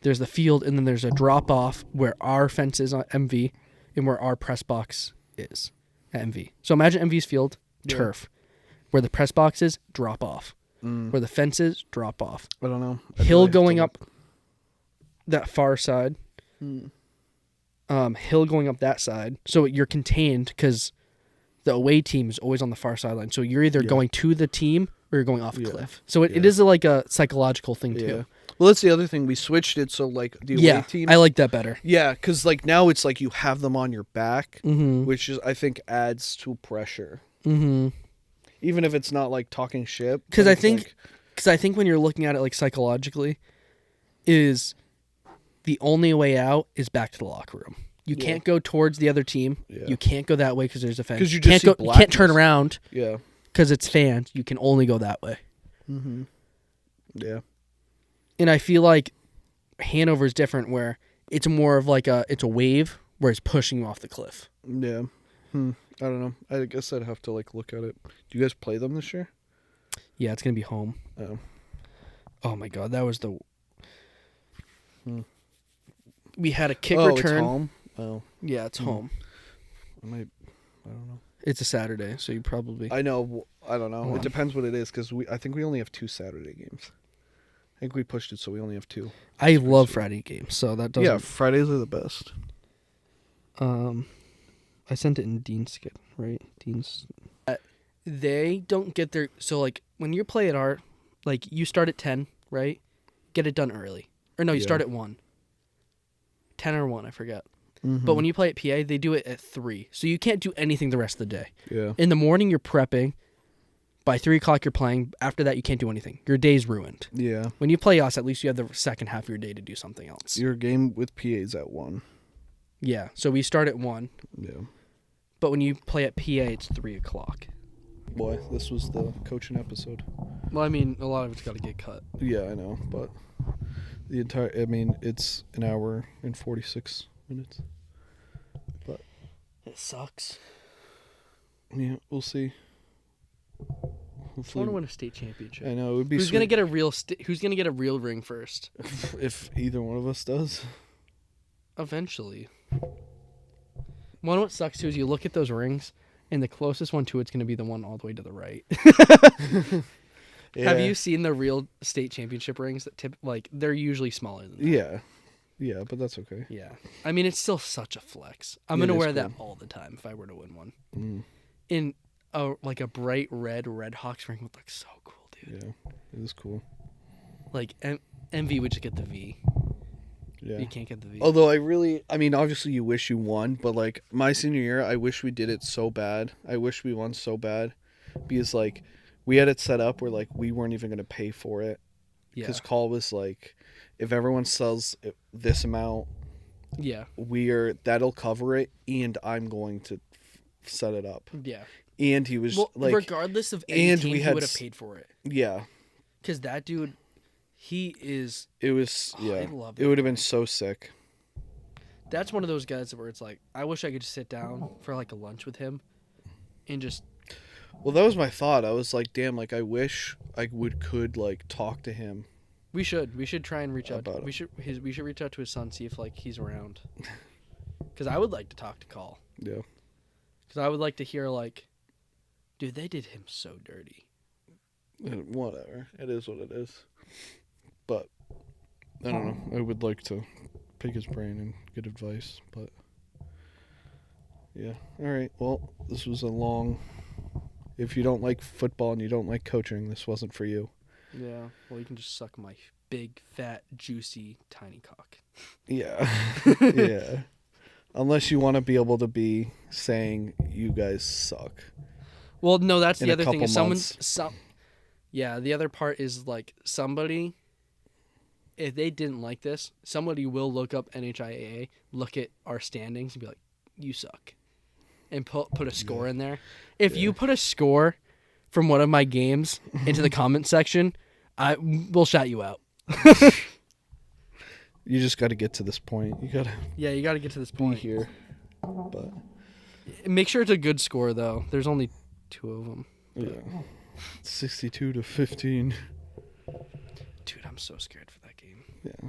There's the field, and then there's a drop off where our fence is on MV and where our press box is at MV. So imagine MV's field, turf, where the press box is, drop off. Where the fence is, drop off. I don't know. Hill going up that far side. Hill going up that side. So you're contained because the away team is always on the far sideline. So you're either going to the team or you're going off a cliff. So it is like a psychological thing too. Well, that's the other thing. We switched it so like the away team. I like that better. Yeah, because like now it's like you have them on your back, which is I think adds to pressure. Even if it's not like talking shit. Because I think when you're looking at it like psychologically, is the only way out is back to the locker room. You can't go towards the other team. Yeah. You can't go that way because there's a fence. Because you just you can't turn around. Yeah. Because it's fans. You can only go that way. Yeah. And I feel like Hanover's different where it's more of like it's a wave where it's pushing you off the cliff. Yeah. I don't know. I guess I'd have to like look at it. Do you guys play them this year? Yeah, it's going to be home. Oh my God. That was the... We had a kick return. It's home? Oh. Yeah, it's home. I don't know. It's a Saturday, so you probably... I know. I don't know. It depends what it is because I think we only have 2 Saturday games. I think we pushed it so we only have 2. I love Friday games, so that doesn't... Yeah, Fridays are the best. I sent it in Dean's skit, right? Dean's... They don't get their... So, like, when you play at art, like, you start at 10, right? Get it done early. Or no, you start at 1. 10 or 1, I forget. But when you play at PA, they do it at 3. So you can't do anything the rest of the day. Yeah. In the morning, you're prepping. By 3 o'clock, you're playing. After that, you can't do anything. Your day's ruined. Yeah. When you play us, at least you have the second half of your day to do something else. Your game with PA is at 1. Yeah. So we start at 1. Yeah. But when you play at PA, it's 3 o'clock. Boy, this was the coaching episode. Well, I mean, a lot of it's got to get cut. Yeah, I know, but it's an hour and 46 minutes. But it sucks. Yeah, we'll see. I want to win a state championship. I know it would be. Who's gonna get a real? Who's gonna get a real ring first? If either one of us does. Eventually. What sucks too is you look at those rings, and the closest one to it's gonna be the one all the way to the right. Yeah. Have you seen the real state championship rings that they're usually smaller than that? Yeah. Yeah, but that's okay. Yeah. I mean, it's still such a flex. I'm going to wear that all the time if I were to win one. In a bright red Hawks ring would look so cool, dude. Yeah, it is cool. Like, MV would just get the V. Yeah. You can't get the V. Although obviously you wish you won, but like my senior year, I wish we did it so bad. I wish we won so bad because like we had it set up where like we weren't even going to pay for it. Because call was like, if everyone sells this amount, that'll cover it, and I'm going to set it up. Yeah. And he was regardless of any team, he would have paid for it. Yeah. Because that dude, he is. It was I love it. It would have been so sick. That's one of those guys where it's like, I wish I could just sit down for like a lunch with him, and just. Well, that was my thought. I was like, damn, like I wish I could like talk to him. We should try and reach out. We should reach out to his son, see if like he's around. Because I would like to talk to Call. Yeah. Because I would like to hear like, dude, they did him so dirty. Whatever, it is what it is. But I don't know. I would like to pick his brain and get advice, but yeah. All right. Well, this was a long. If you don't like football and you don't like coaching, this wasn't for you. Yeah. Well, you can just suck my big, fat, juicy, tiny cock. Yeah. Yeah. Unless you want to be able to be saying you guys suck. Well, no, that's the other thing. The other part is like somebody, if they didn't like this, somebody will look up NHIAA, look at our standings, and be like, "You suck," and put a score in there. If you put a score from one of my games into the comment section, we'll shout you out. You just got to get to this point. You got to You got to get to this be point here. But make sure it's a good score though. There's only 2 of them. yeah, 62-15. Dude, I'm so scared for that game. Yeah,